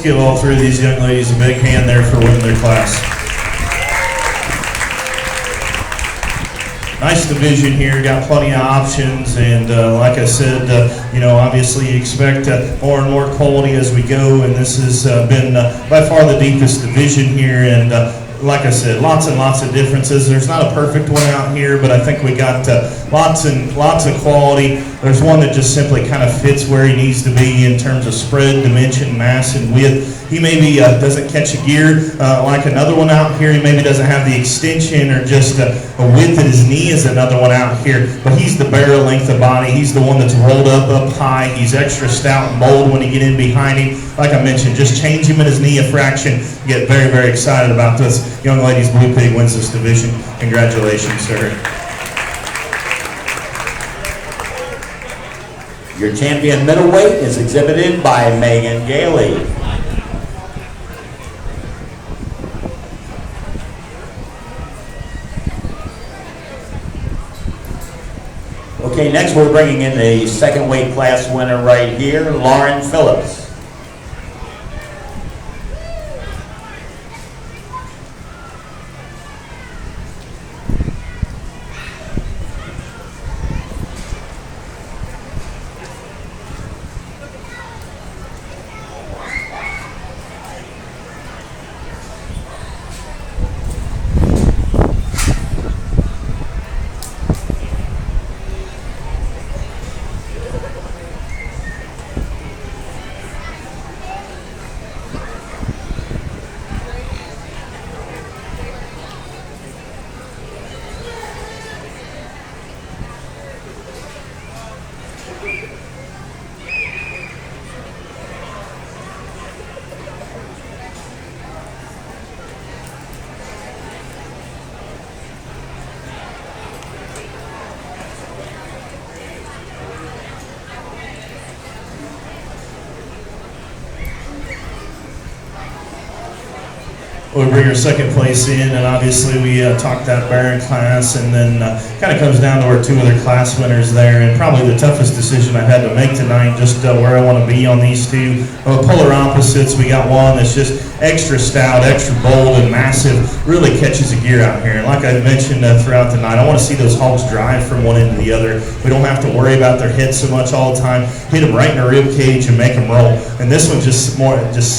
give all three of these young ladies a big hand there for winning their class. Nice division here, got plenty of options, and like I said, obviously you expect more and more quality as we go, and this has been by far the deepest division here, and like I said, lots and lots of differences. There's not a perfect one out here, but I think we got lots of quality. There's one that just simply kind of fits where he needs to be in terms of spread, dimension, mass, and width. He maybe doesn't catch a gear like another one out here. He maybe doesn't have the extension or just a width at his knee as another one out here. But he's the barrel length of body. He's the one that's rolled up high. He's extra stout and bold when you get in behind him. Like I mentioned, just change him in his knee a fraction. Get very, very excited about this. Young ladies, Blue Pig wins this division. Congratulations, sir. Your champion middleweight is exhibited by Megan Gailey. Okay, next we're bringing in the second weight class winner right here, Lauren Phillips. We bring our second place in, and obviously we talked that Baron class, and then kind of comes down to our two other class winners there, and probably the toughest decision I had to make tonight, just where I want to be on these two. Polar opposites. We got one that's just extra stout, extra bold, and massive, really catches a gear out here. And like I mentioned throughout the night, I want to see those hogs drive from one end to the other. We don't have to worry about their head so much all the time. Hit them right in the rib cage and make them roll. And this one's just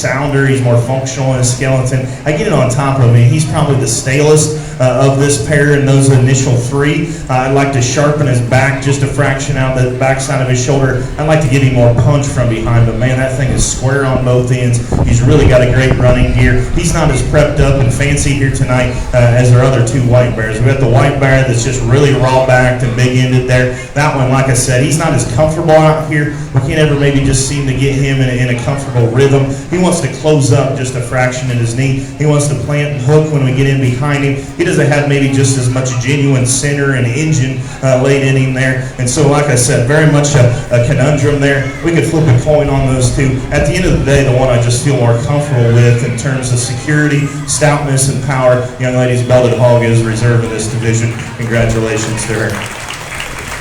sounder. He's more functional in his skeleton. I get it on top of me. He's probably the stalest of this pair in those initial three. I'd like to sharpen his back just a fraction out the backside of his shoulder. I'd like to give him more punch from behind, but man, that thing is square on both ends. He's really got a great running gear. He's not as prepped up and fancy here tonight as our other two white bears. We've got the white bear that's just really raw-backed and big-ended there. That one, like I said, he's not as comfortable out here. We can't ever maybe just seem to get him in a comfortable rhythm. He wants to close up just a fraction in his knee. He wants to plant and hook when we get in behind him. He doesn't have maybe just as much genuine center and engine laid in him there. And so, like I said, very much a conundrum there. We could flip a coin on those two. At the end of the day, the one I just feel more comfortable with in terms of security, stoutness, and power, young lady's belted hog is reserve in this division. Congratulations to her.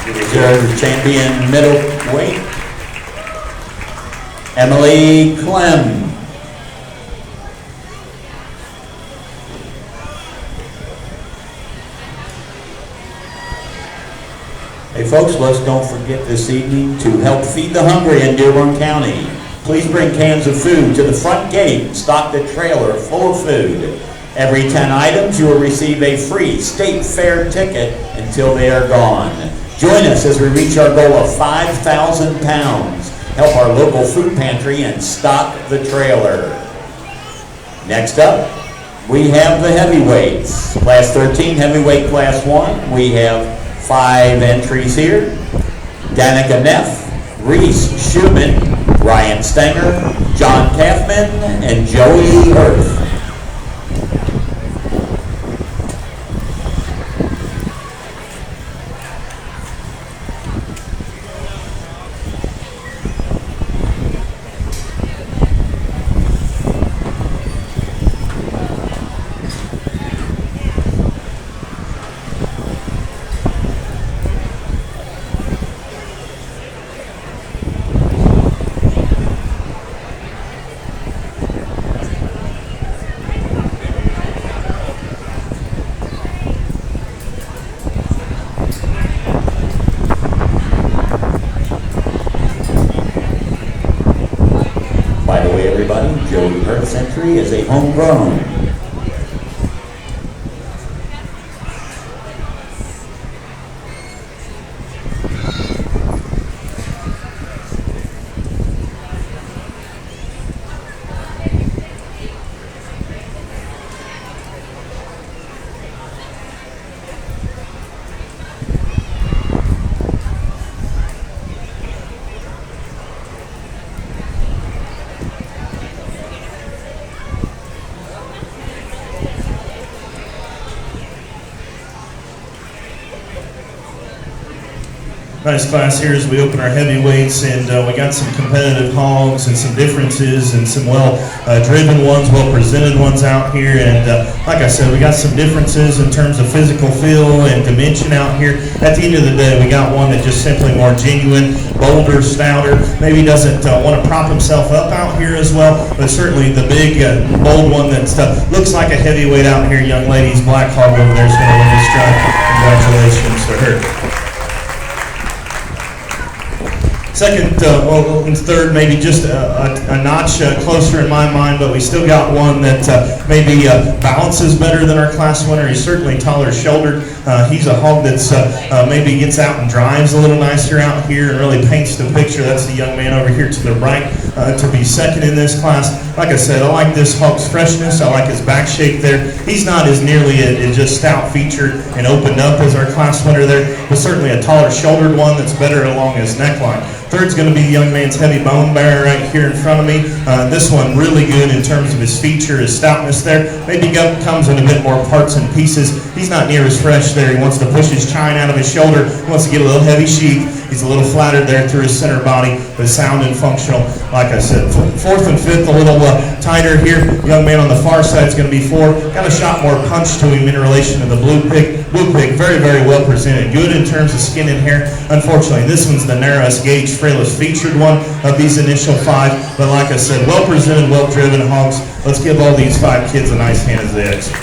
Reserve champion middleweight, Emily Clem. Hey folks, let's don't forget this evening to help feed the hungry in Dearborn County. Please bring cans of food to the front gate and stock the trailer full of food. Every 10 items, you will receive a free state fair ticket until they are gone. Join us as we reach our goal of 5,000 pounds. Help our local food pantry and stock the trailer. Next up, we have the heavyweights. Class 13, heavyweight class 1. We have 5 entries here. Danica Neff, Reese Schumann, Ryan Stenger, John Kaufman, and Joey Earth. homegrown. Nice class here as we open our heavyweights, and we got some competitive hogs and some differences and some well-driven ones, well-presented ones out here. And like I said, we got some differences in terms of physical feel and dimension out here. At the end of the day, we got one that just simply more genuine, bolder, stouter, maybe doesn't want to prop himself up out here as well, but certainly the big, bold one that looks like a heavyweight out here, young ladies, Black Hog over there is going to win this strut. Congratulations to her. Second, and third, maybe just a notch closer in my mind, but we still got one that maybe balances better than our class winner. He's certainly taller shouldered. He's a hog that's maybe gets out and drives a little nicer out here and really paints the picture. That's the young man over here to the right to be second in this class. Like I said, I like this hog's freshness. I like his back shape there. He's not as nearly as just stout featured and opened up as our class winner there, but certainly a taller shouldered one that's better along his neckline. Third's going to be the young man's heavy bone bearer right here in front of me. This one really good in terms of his feature, his stoutness there. Maybe comes in a bit more parts and pieces. He's not near as fresh there. He wants to push his chine out of his shoulder. He wants to get a little heavy sheath. He's a little flattered there through his center body, but sound and functional. Like I said, fourth and fifth a little tighter here. Young man on the far side is going to be four. Got a shot more punch to him in relation to the blue pig. Blue pig, very, very well presented. Good in terms of skin and hair. Unfortunately, this one's the narrowest gauge, frailest featured one of these initial five. But like I said, well presented, well driven hogs. Let's give all these five kids a nice hand as they exit.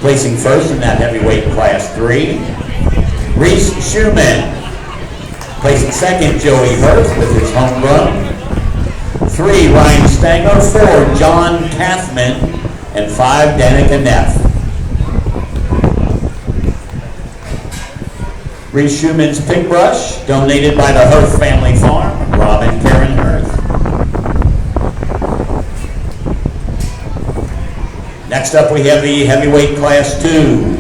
Placing first in that heavyweight class 3, Reese Schumann. Placing second, Joey Hurth with his homegrown. 3, Ryan Stanger. 4, John Kathman. And 5, Danica Neff. Reese Schumann's pig brush, donated by the Hurth family farm, Rob and Karen Hurth. Next up, we have the heavyweight class 2.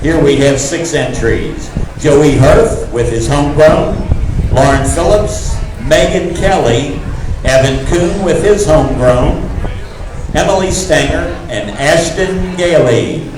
Here we have 6 entries. Joey Hurth with his homegrown, Lauren Phillips, Megan Kelly, Evan Kuhn with his homegrown, Emily Stanger, and Ashton Gailey.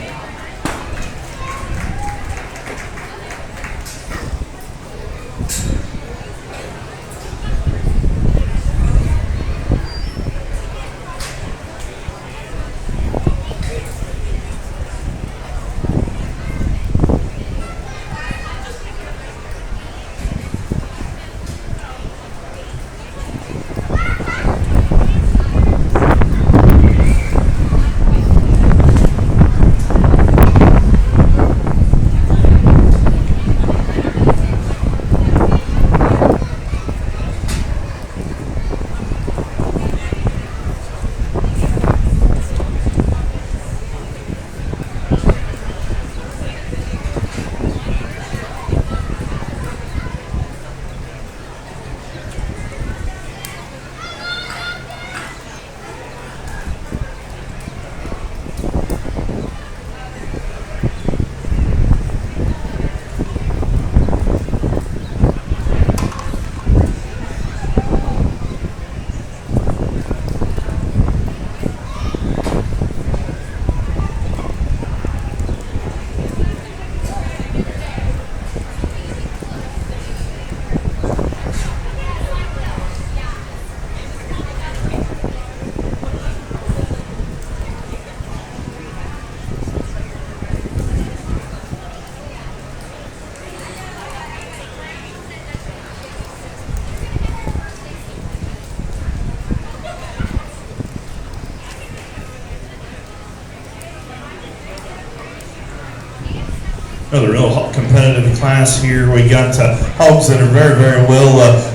another real competitive class here. We got hogs that are very, very well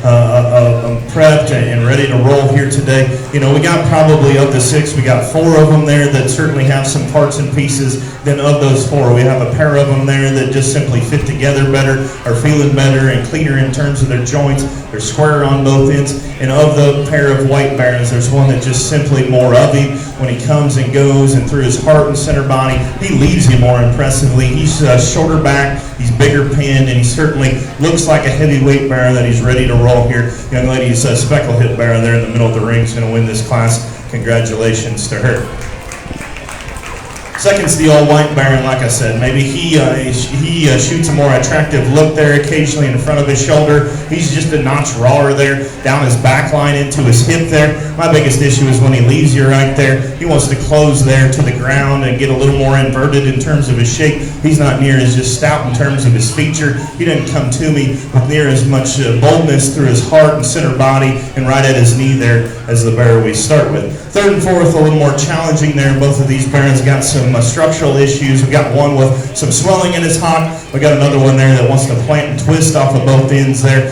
prepped and ready to roll here today. You know, we got probably of the 6, we got 4 of them there that certainly have some parts and pieces. Then of those 4, we have a pair of them there that just simply fit together better, are feeling better and cleaner in terms of their joints. They're square on both ends. And of the pair of white barons, there's one that just simply more of him when he comes and goes, and through his heart and center body, he leads you more impressively. He's shorter back, he's bigger pinned, and he certainly looks like a heavyweight baron that he's ready to roll here. Young lady's speckle hip baron there in the middle of the ring is going to win this class. Congratulations to her. Second's the all-white baron, like I said. Maybe he shoots a more attractive look there occasionally in front of his shoulder. He's just a notch rawer there, down his back line into his hip there. My biggest issue is when he leaves you right there. He wants to close there to the ground and get a little more inverted in terms of his shape. He's not near as just stout in terms of his feature. He didn't come to me with near as much boldness through his heart and center body and right at his knee there as the bear we start with. Third and fourth, a little more challenging there. Both of these barons got some structural issues. We got one with some swelling in his hock. We got another one there that wants to plant and twist off of both ends there.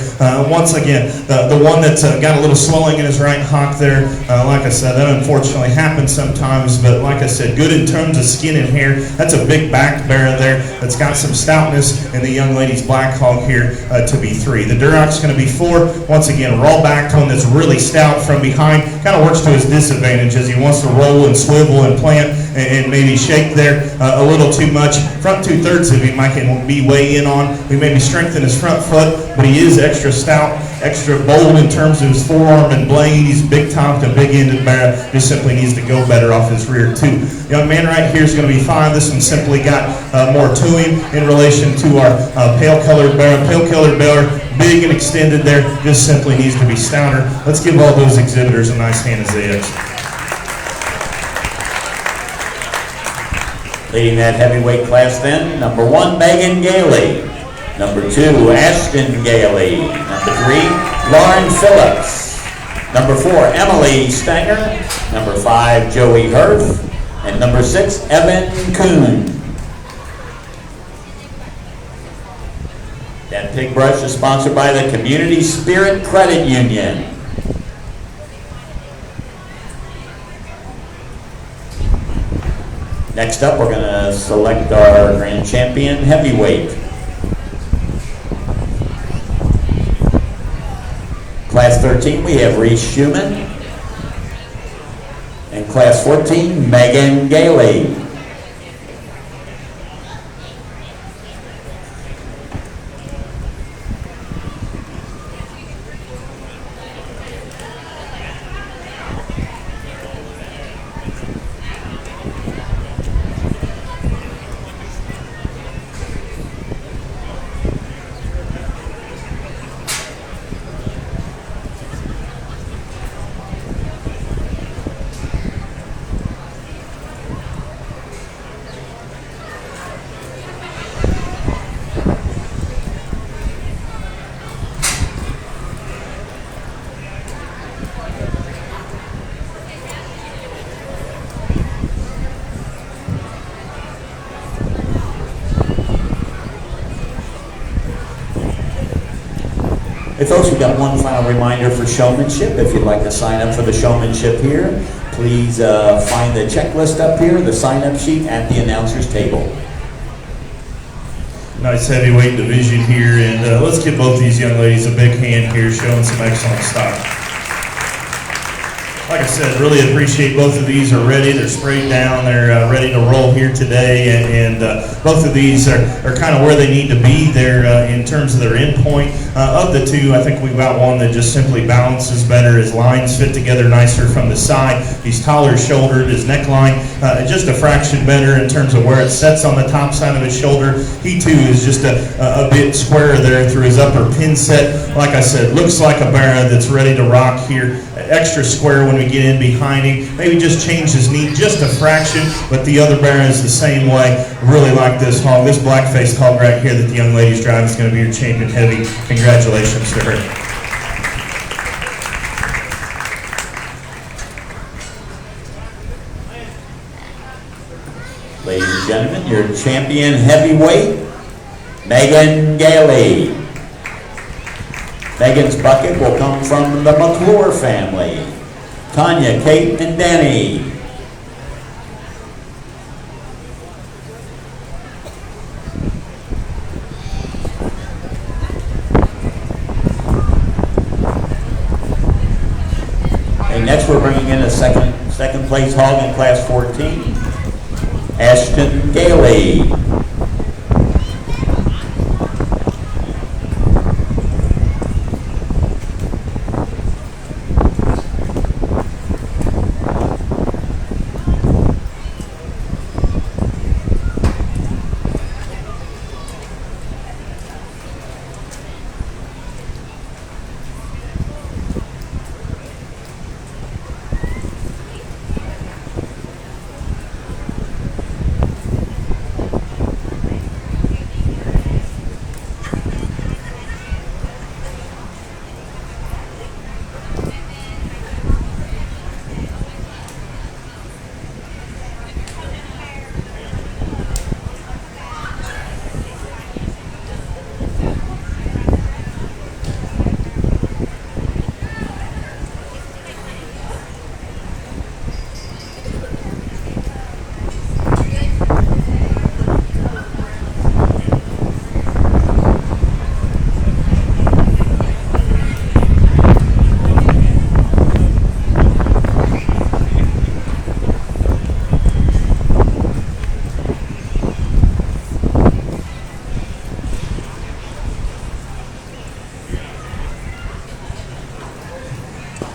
Once again, the one that's got a little swelling in his right hock there, like I said, that unfortunately happens sometimes, but like I said, good in terms of skin and hair. That's a big back baron there that's got some stoutness, and the young lady's black hog here to be 3. The Duroc's going to be 4. Once again, raw back one that's really stout from behind. Kind of works to his disadvantage as he wants to roll and swivel and plant and maybe shake there a little too much. Front 2/3 of him I can be way in on. We maybe strengthen his front foot, but he is extra stout, extra bold in terms of his forearm and blade. He's big topped and big ended baron. Just simply needs to go better off his rear too. Young man right here is going to be 5. This one simply got more to him in relation to our pale colored baron. Pale colored baron, big and extended there, just simply needs to be stouter. Let's give all those exhibitors a nice hand as they exit. Leading that heavyweight class then, number 1, Megan Gailey. Number 2, Ashton Gailey. Number 3, Lauren Phillips. Number 4, Emily Stanger. Number 5, Joey Hirth. And number 6, Evan Kuhn. That pig brush is sponsored by the Community Spirit Credit Union. Next up, we're going to select our grand champion heavyweight. Class 13, we have Reese Schumann. And Class 14, Megan Gailey. Hey folks, we've got one final reminder for showmanship. If you'd like to sign up for the showmanship here, please find the checklist up here, the sign-up sheet at the announcer's table. Nice heavyweight division here, and let's give both these young ladies a big hand here, showing some excellent style. Like I said, really appreciate both of these are ready. They're sprayed down. They're ready to roll here today, and both of these are kind of where they need to be there in terms of their endpoint. Of the 2, I think we've got one that just simply balances better. His lines fit together nicer from the side. He's taller shouldered. His neckline just a fraction better in terms of where it sets on the top side of his shoulder. He too is just a bit squarer there through his upper pin set. Like I said, looks like a baron that's ready to rock here. Extra square when we get in behind him. Maybe just change his knee just a fraction, but the other baron is the same way. Really like this hog. This black-faced hog right here that the young lady's driving is going to be your champion heavy. Congratulations to her. Ladies and gentlemen, your champion heavyweight, Megan Gailey. Megan's bucket will come from the McClure family. Tanya, Kate, and Danny. Okay, next we're bringing in a second place hog in class 14, Ashton Gailey.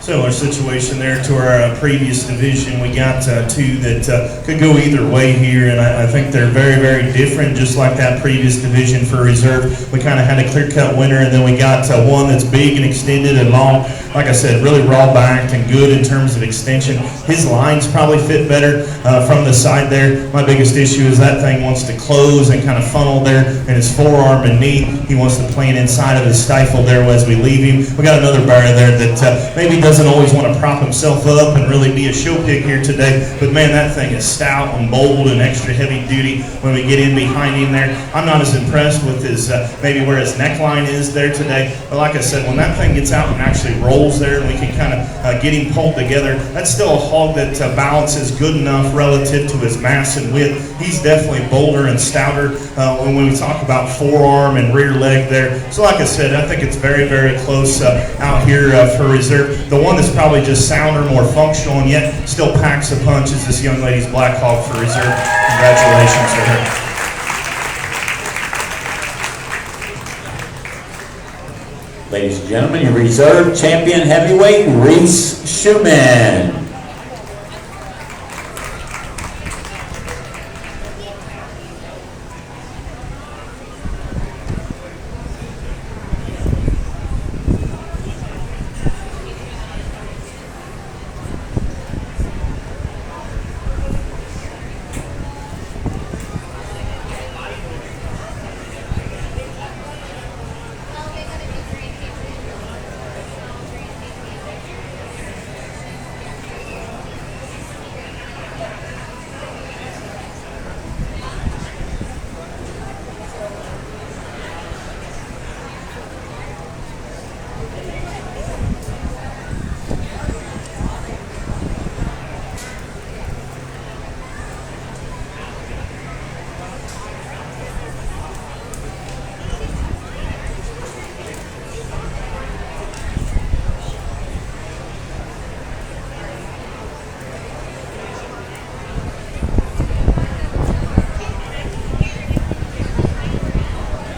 Similar situation there to our previous division. We got two that could go either way here, and I think they're very, very different, just like that previous division for reserve. We kind of had a clear-cut winner, and then we got one that's big and extended and long. Like I said, really raw-backed and good in terms of extension. His lines probably fit better from the side there. My biggest issue is that thing wants to close and kind of funnel there in his forearm and knee. He wants to plant inside of his stifle there as we leave him. We got another bear there that maybe doesn't always want to prop himself up and really be a show pig here today, but man, that thing is stout and bold and extra heavy duty when we get in behind him there. I'm not as impressed with his maybe where his neckline is there today, but like I said, when that thing gets out and actually rolls there and we can kind of get him pulled together, that's still a hog that balances good enough relative to his mass and width. He's definitely bolder and stouter when we talk about forearm and rear leg there. So like I said, I think it's very, very close out here for reserve. The one that's probably just sounder, more functional, and yet still packs a punch is this young lady's black hog for reserve. Congratulations to her. Ladies and gentlemen, your reserve champion heavyweight, Reese Schumann.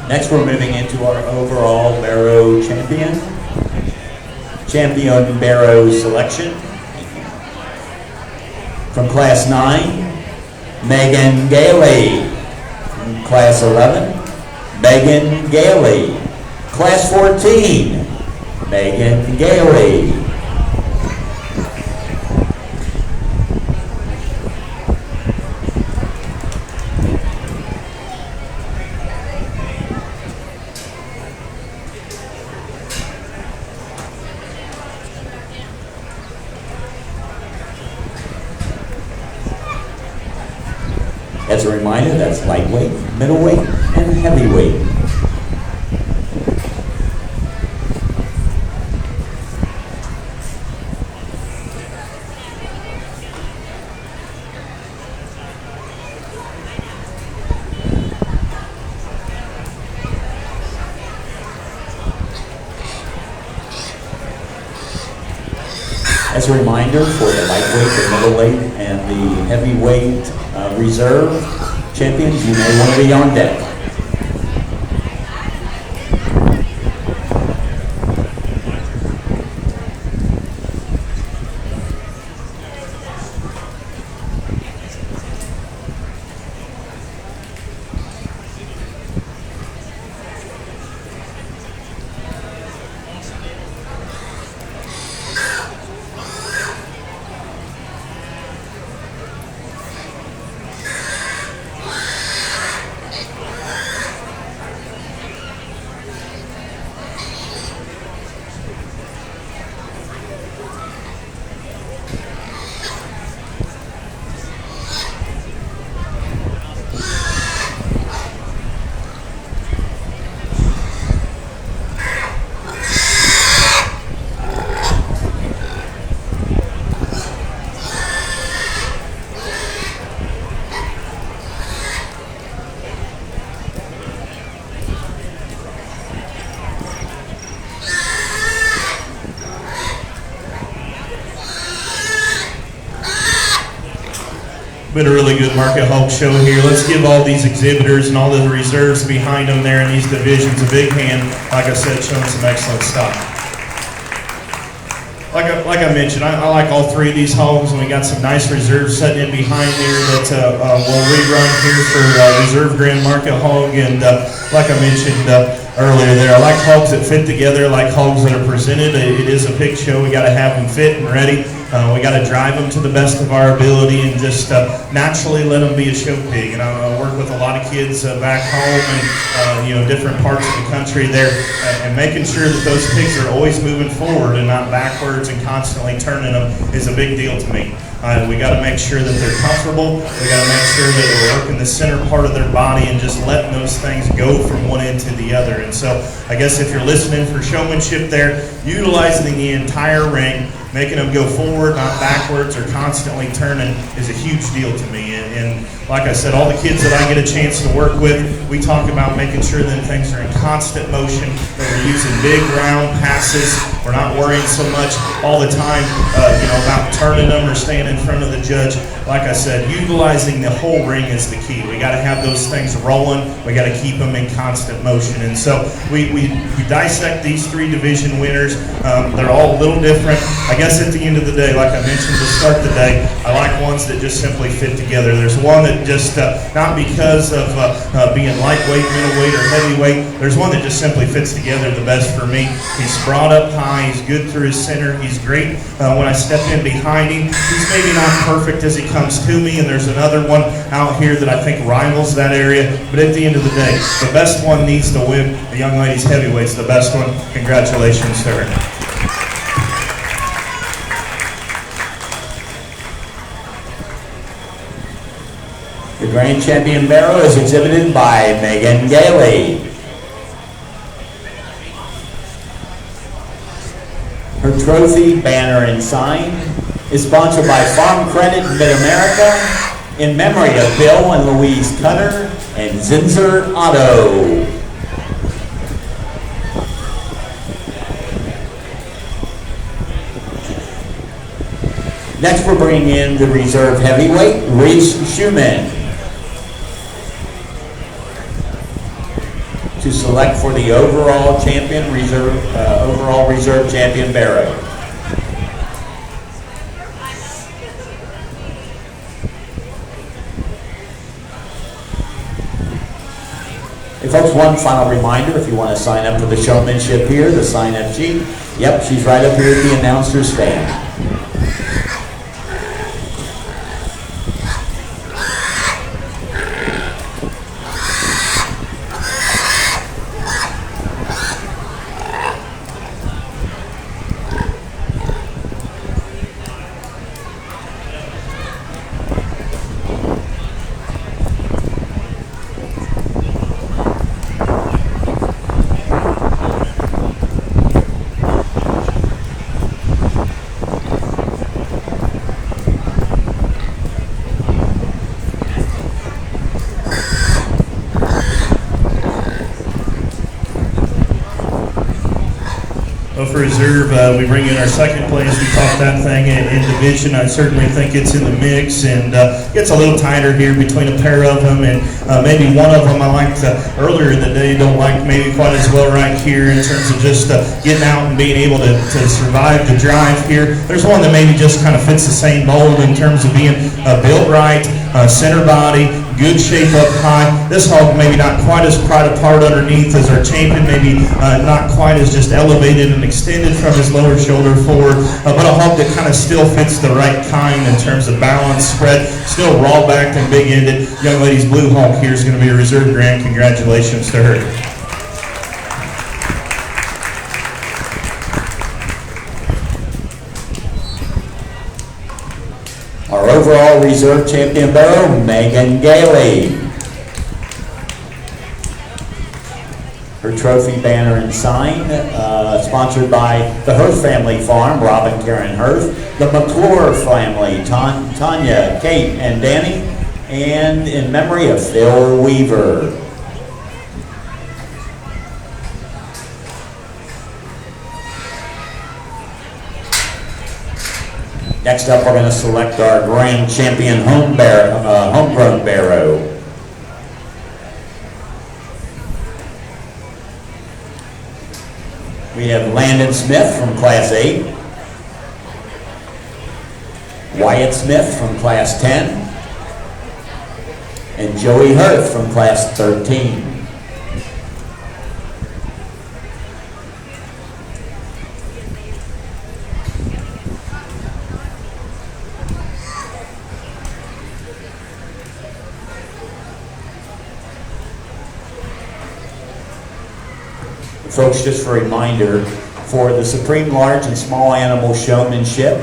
Next, we're moving into our overall barrow champion barrow selection. From Class 9, Megan Gailey. From Class 11, Megan Gailey. Class 14, Megan Gailey. As a reminder, that's lightweight, middleweight, and heavyweight. As a reminder, for the lightweight, the middleweight, and the heavyweight reserve champions, you may want to be on deck. Been a really good market hog show here. Let's give all these exhibitors and all the reserves behind them there in these divisions a big hand. Like I said, showing some excellent stuff. Like I mentioned, I like all three of these hogs, and we got some nice reserves sitting in behind there that will rerun here for Reserve Grand Market Hog. And like I mentioned earlier there, I like hogs that fit together, I like hogs that are presented. It is a pig show. We got to have them fit and ready. We got to drive them to the best of our ability and just naturally let them be a show pig. And I work with a lot of kids back home and different parts of the country there, and making sure that those pigs are always moving forward and not backwards and constantly turning them is a big deal to me. We got to make sure that they're comfortable. We got to make sure that we're working the center part of their body and just letting those things go from one end to the other. And so I guess if you're listening for showmanship there, utilizing the entire ring, making them go forward, not backwards, or constantly turning is a huge deal to me. And like I said, all the kids that I get a chance to work with, we talk about making sure that things are in constant motion, that we're using big round passes. We're not worrying so much all the time about turning them or staying in front of the judge. Like I said, utilizing the whole ring is the key. We got to have those things rolling. We got to keep them in constant motion. And so we dissect these three division winners. They're all a little different. I guess at the end of the day, like I mentioned to start the day, I like ones that just simply fit together. There's one that just, not because of being lightweight, middleweight, or heavyweight, there's one that just simply fits together the best for me. He's brought up high, he's good through his center, he's great when I step in behind him. He's maybe not perfect as he comes to me, and there's another one out here that I think rivals that area, but at the end of the day, the best one needs to win. The young lady's heavyweight's the best one. Congratulations to her. The Grand Champion Barrow is exhibited by Megan Gailey. Her trophy, banner, and sign is sponsored by Farm Credit Mid-America in memory of Bill and Louise Cutter and Zinzer Auto. Next, we're bringing in the reserve heavyweight, Reese Schumann, to select for the overall champion reserve champion Barrow. Hey folks, one final reminder, if you want to sign up for the showmanship here, the sign-up sheet, yep, she's right up here at the announcer's stand. Well, for reserve, we bring in our second place. We talked that thing in division. I certainly think it's in the mix, and gets a little tighter here between a pair of them, and maybe one of them I liked earlier in the day, don't like maybe quite as well right here in terms of just getting out and being able to survive the drive here. There's one that maybe just kind of fits the same mold in terms of being built right, center body, good shape up high. This hog maybe not quite as pried apart underneath as our champion, maybe not quite as just elevated and extended from his lower shoulder forward, but a hog that kind of still fits the right kind in terms of balance, spread, still raw backed and big ended. Young lady's blue hog here is going to be a reserve grand. Congratulations to her. Our overall reserve champion barrow, Megan Gailey. Her trophy banner and sign, sponsored by the Hirth family farm, Rob and Karen Hirth, the McClure family, Tanya, Kate, and Danny, and in memory of Phil Weaver. Next up, we're going to select our grand champion homegrown barrow. We have Landon Smith from Class 8, Wyatt Smith from Class 10, and Joey Hirth from Class 13. Folks, just for a reminder, for the Supreme Large and Small Animal Showmanship,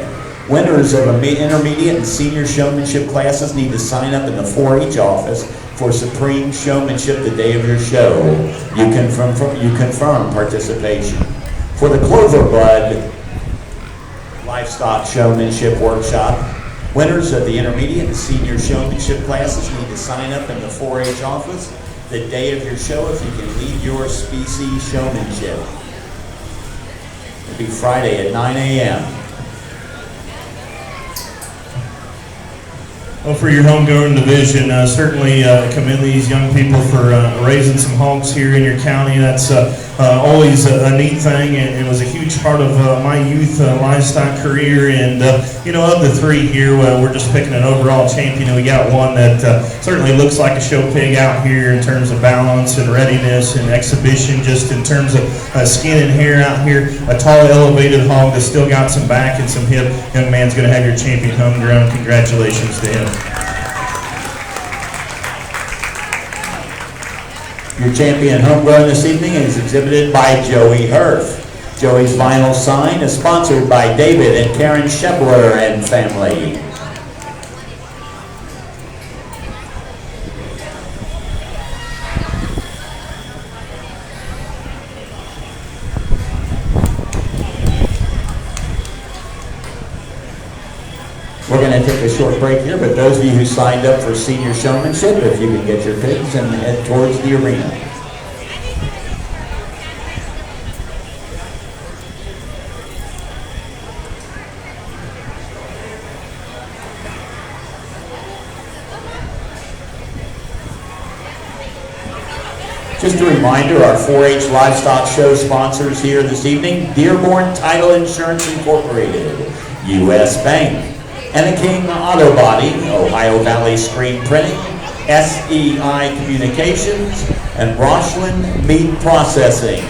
winners of intermediate and senior showmanship classes need to sign up in the 4-H office for Supreme Showmanship the day of your show. You confirm participation. For the Clover Bud Livestock Showmanship Workshop, winners of the intermediate and senior showmanship classes need to sign up in the 4-H office the day of your show if you can lead your species showmanship. It'll be Friday at 9 a.m. Well, for your homegrown division, certainly commend these young people for raising some hogs here in your county. That's always a neat thing, and it was a huge part of my youth livestock career. And you know, of the three here, we're just picking an overall champion, and we got one that certainly looks like a show pig out here in terms of balance and readiness and exhibition, just in terms of skin and hair out here. A tall, elevated hog that's still got some back and some hip. Young man's going to have your champion homegrown. Congratulations to him. Your champion homegrown this evening is exhibited by Joey Hirth. Joey's vinyl sign is sponsored by David and Karen Shebler and family. We're going to take a short break here, but those of you who signed up for senior showmanship, if you can get your pigs and head towards the arena. Just a reminder, our 4-H livestock show sponsors here this evening: Dearborn Title Insurance Incorporated, U.S. Bank, and King Auto Body, Ohio Valley Screen Printing, SEI Communications, and Rochland Meat Processing.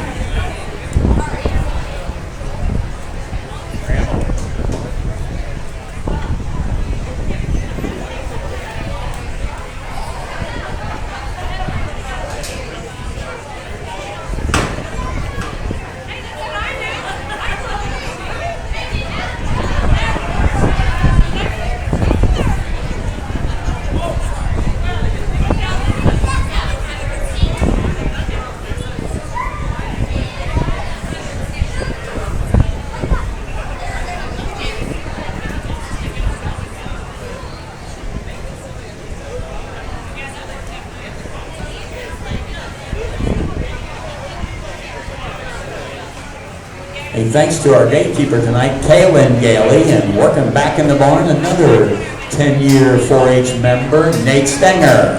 Hey, thanks to our gatekeeper tonight, Kaylin Gailey, and working back in the barn, another 10-year 4-H member, Nate Stenger.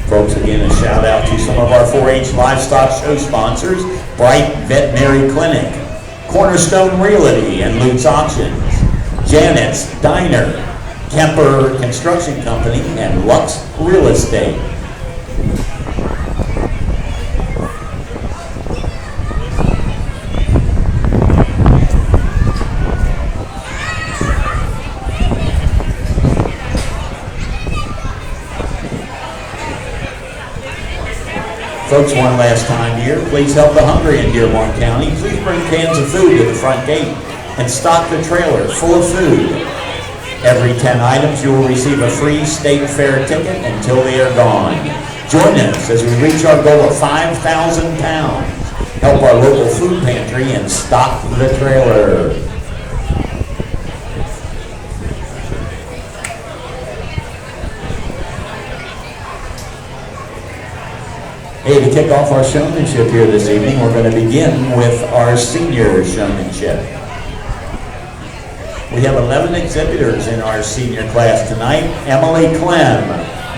Folks, again, a shout out to some of our 4-H livestock show sponsors, Bright Veterinary Clinic, Cornerstone Realty and Lutz Auctions, Janet's Diner, Kemper Construction Company, and Lux Real Estate. Folks, one last time here, please help the hungry in Dearborn County. Please bring cans of food to the front gate and stock the trailer full of food. Every 10 items, you will receive a free state fair ticket until they are gone. Join us as we reach our goal of 5,000 pounds. Help our local food pantry and stock the trailer. Hey, to kick off our showmanship here this evening, we're going to begin with our senior showmanship. We have 11 exhibitors in our senior class tonight. Emily Clem,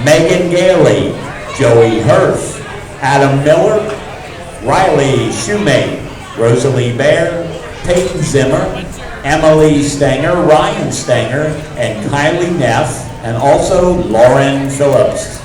Megan Gailey, Joey Hurf, Adam Miller, Riley Shoemate, Rosalie Bear, Peyton Zimmer, Emily Stanger, Ryan Stanger, and Kylie Neff, and also Lauren Phillips.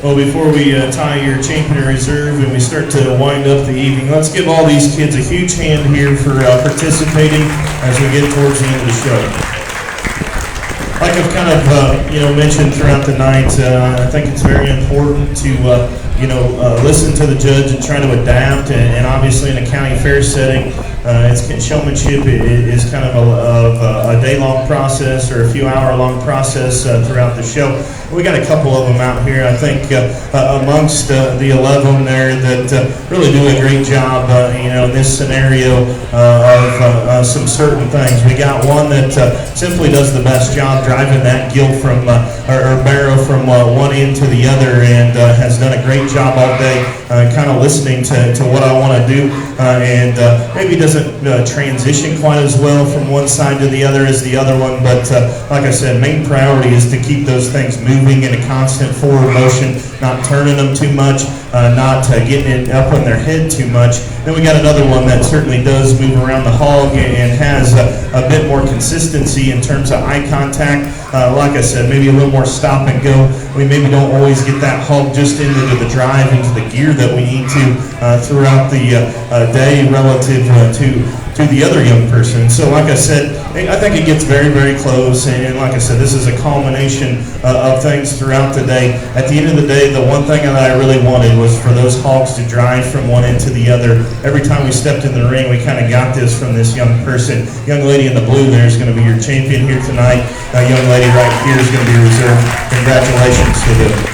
Well, before we tie your champion in reserve and we start to wind up the evening, let's give all these kids a huge hand here for participating as we get towards the end of the show. Like I've kind of mentioned throughout the night, I think it's very important to listen to the judge and try to adapt. And obviously, in a county fair setting, showmanship is kind of a day-long process or a few hour-long process throughout the show. We got a couple of them out here. I think amongst the 11 there that really do a great job, in this scenario of some certain things. We got one that simply does the best job driving that gill from or barrow from one end to the other, and has done a great job all day, kind of listening to what I want to do, and maybe doesn't transition quite as well from one side to the other as the other one. But like I said, main priority is to keep those things moving in a constant forward motion, not turning them too much, not getting it up on their head too much. Then we got another one that certainly does move around the hog and has a bit more consistency in terms of eye contact. Like I said, maybe a little more stop and go. We maybe don't always get that hog just into the drive, into the gear that we need to throughout the day relative to the other young person. So like I said, I think it gets very, very close. And like I said, this is a culmination of things throughout the day. At the end of the day, the one thing that I really wanted was for those hogs to drive from one end to the other. Every time we stepped in the ring, we kind of got this from this young person. Young lady in the blue there is going to be your champion here tonight. Young lady right here is going to be reserved. Congratulations to them.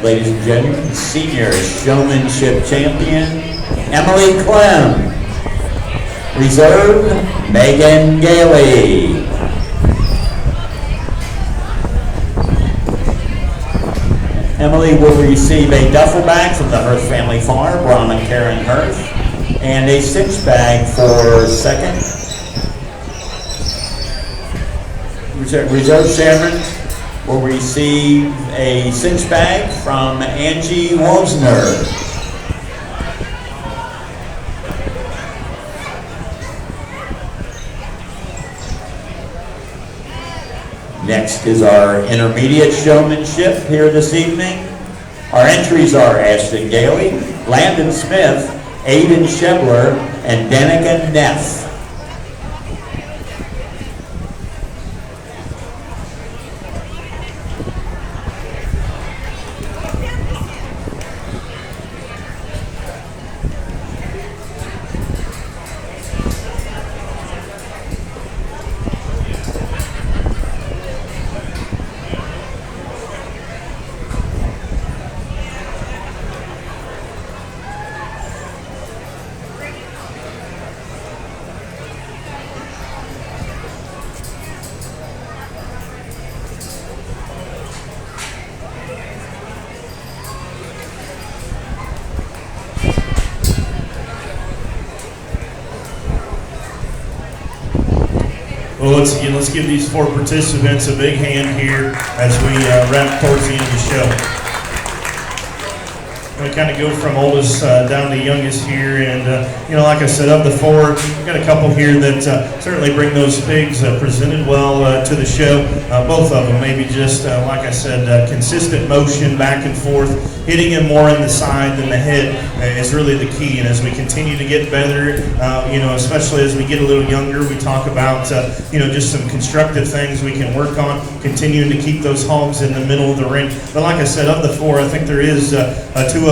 Ladies and gentlemen, senior showmanship champion, Emily Clem. Reserve, Megan Gailey. Emily will receive a duffel bag from the Hurth family farm, Ron and Karen Hurth, and a cinch bag for second. Reserve chairman will receive a cinch bag from Angie Wozner. Next is our intermediate showmanship here this evening. Our entries are Ashton Gailey, Landon Smith, Aiden Shebler, and Danica Neff. Well, let's give these 4 participants a big hand here as we wrap towards the end of the show. We kind of go from oldest down to youngest here, and like I said, of the 4, we've got a couple here that certainly bring those pigs presented well to the show. Both of them, maybe just like I said, consistent motion back and forth, hitting him more in the side than the head is really the key. And as we continue to get better, especially as we get a little younger, we talk about just some constructive things we can work on, continuing to keep those hogs in the middle of the ring. But like I said, of the 4, I think there is 2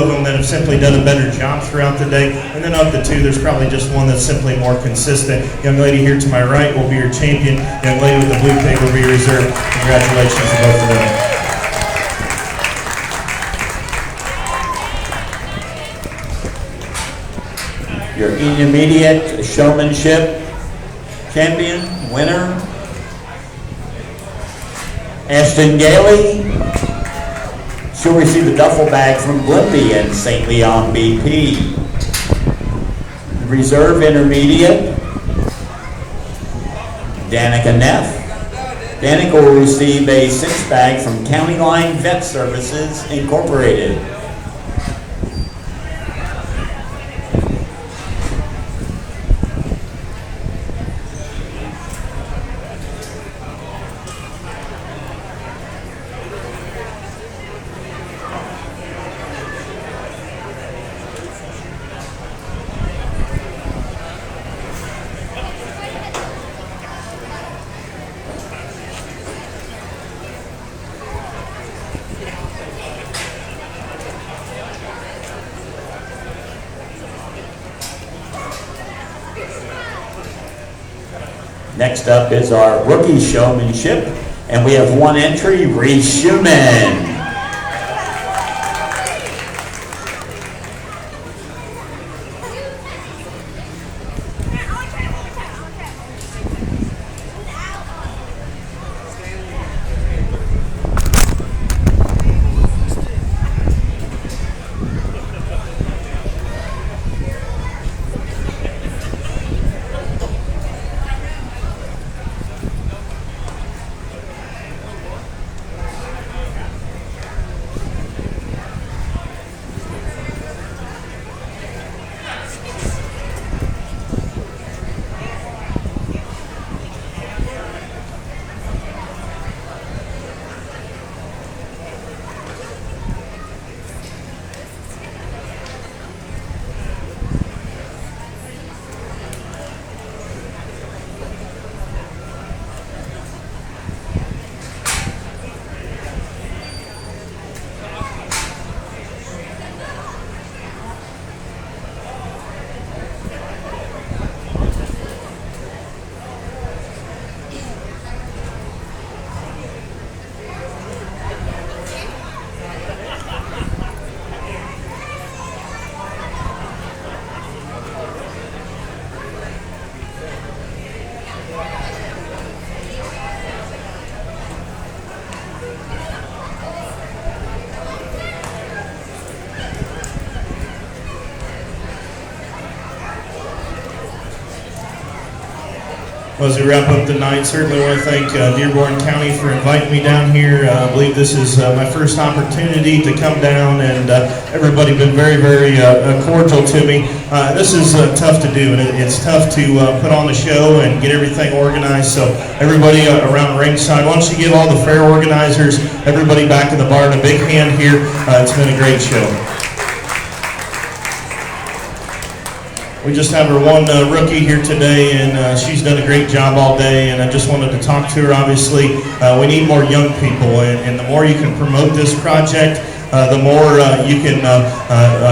of them that have simply done a better job throughout the day. And then of the 2, there's probably just one that's simply more consistent. Young lady here to my right will be your champion. Young lady with the blue pig will be your reserve. Congratulations to both of them. Your intermediate showmanship champion, winner, Ashton Gailey, She'll receive a duffel bag from Blimpie and St. Leon BP. Reserve Intermediate, Danica Neff. Danica will receive a 6-bag from County Line Vet Services Incorporated. Next up is our rookie showmanship, and we have one entry, Reese Schumann. As we wrap up the night, certainly want to thank Dearborn County for inviting me down here. I believe this is my first opportunity to come down, and everybody been very, very cordial to me. This is tough to do, and it's tough to put on the show and get everything organized. So everybody around ringside, why don't you give all the fair organizers, everybody back in the barn, a big hand here. It's been a great show. We just have our one rookie here today, and she's done a great job all day, and I just wanted to talk to her. Obviously, we need more young people, and the more you can promote this project, the more you can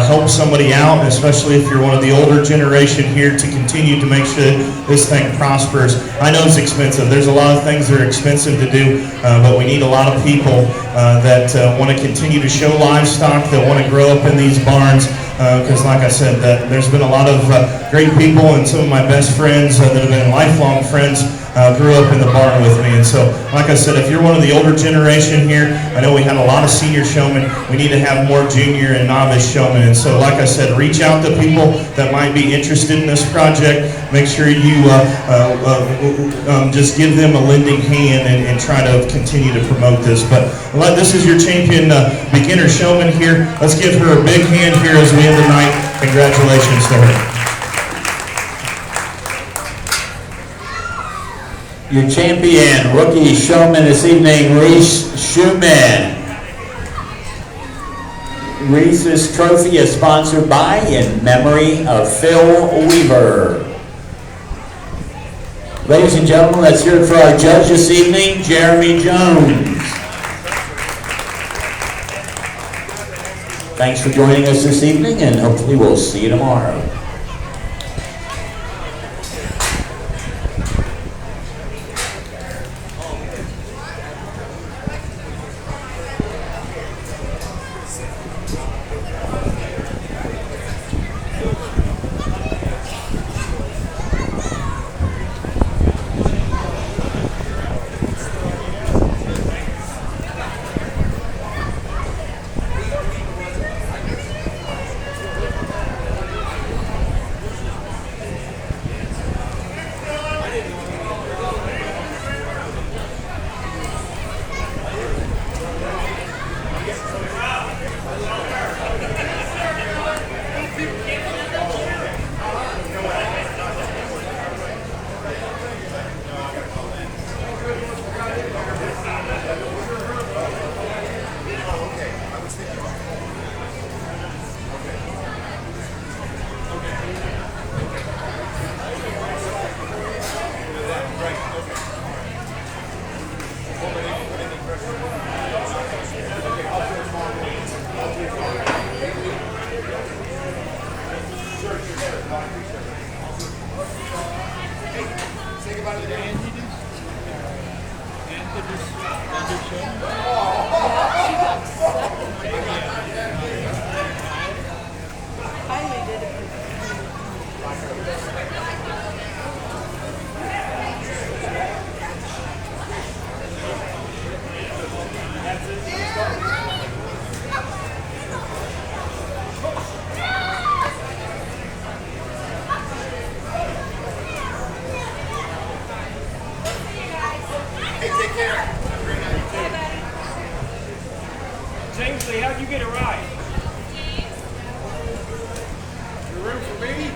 help somebody out, especially if you're one of the older generation here, to continue to make sure this thing prospers. I know it's expensive. There's a lot of things that are expensive to do, but we need a lot of people that want to continue to show livestock, that want to grow up in these barns. Because like I said, there's been a lot of great people, and some of my best friends that have been lifelong friends grew up in the barn with me. And so, like I said, if you're one of the older generation here, I know we had a lot of senior showmen. We need to have more junior and novice showmen. And so, like I said, reach out to people that might be interested in this project. Make sure you just give them a lending hand and try to continue to promote this. But this is your champion beginner showman here. Let's give her a big hand here as we end the night. Congratulations to her. Your champion rookie showman this evening, Reese Schumann. Reese's trophy is sponsored by in memory of Phil Weaver. Ladies and gentlemen, let's hear it for our judge this evening, Jeremy Jones. Thanks for joining us this evening, and hopefully we'll see you tomorrow. Ainsley, how'd you get a ride? The room for me?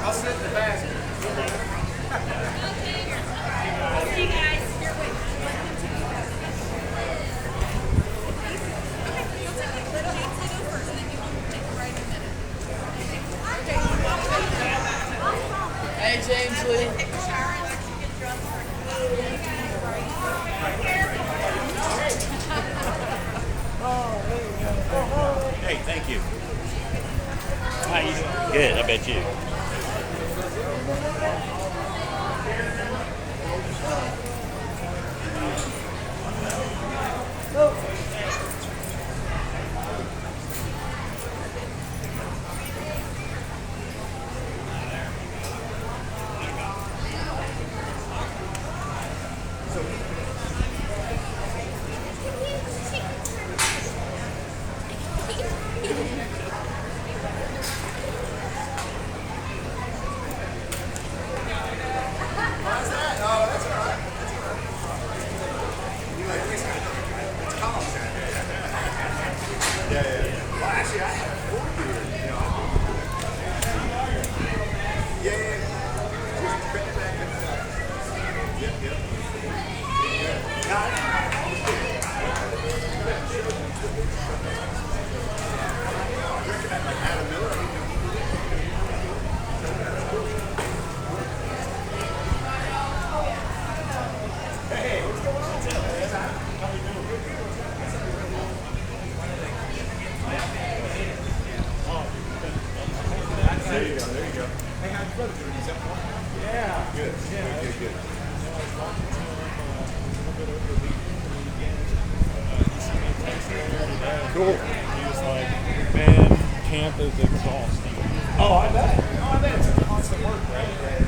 I'll sit in the basket. See you guys. You're with me. You'll take a little James to go first, and then you won't take a right in a minute. Hey, James Lee. Take a shower and let you get dressed. Hey, thank you. How you doing? Good, I bet you. Why's that? Oh, that's all right. That's all right. You like this? It's calm. Yeah. Well, actually, I have 4 beer. You know. Yeah. Just spin it back and stuff. Yep. Got it. Drinking that like Adam Miller. Hey, what's going on? How you doing? There you go. Hey, how's your brother doing? Is that fun? Yeah. Good. Cool. He was like, man, camp is exhausting. Oh, I bet. It's a constant work, right?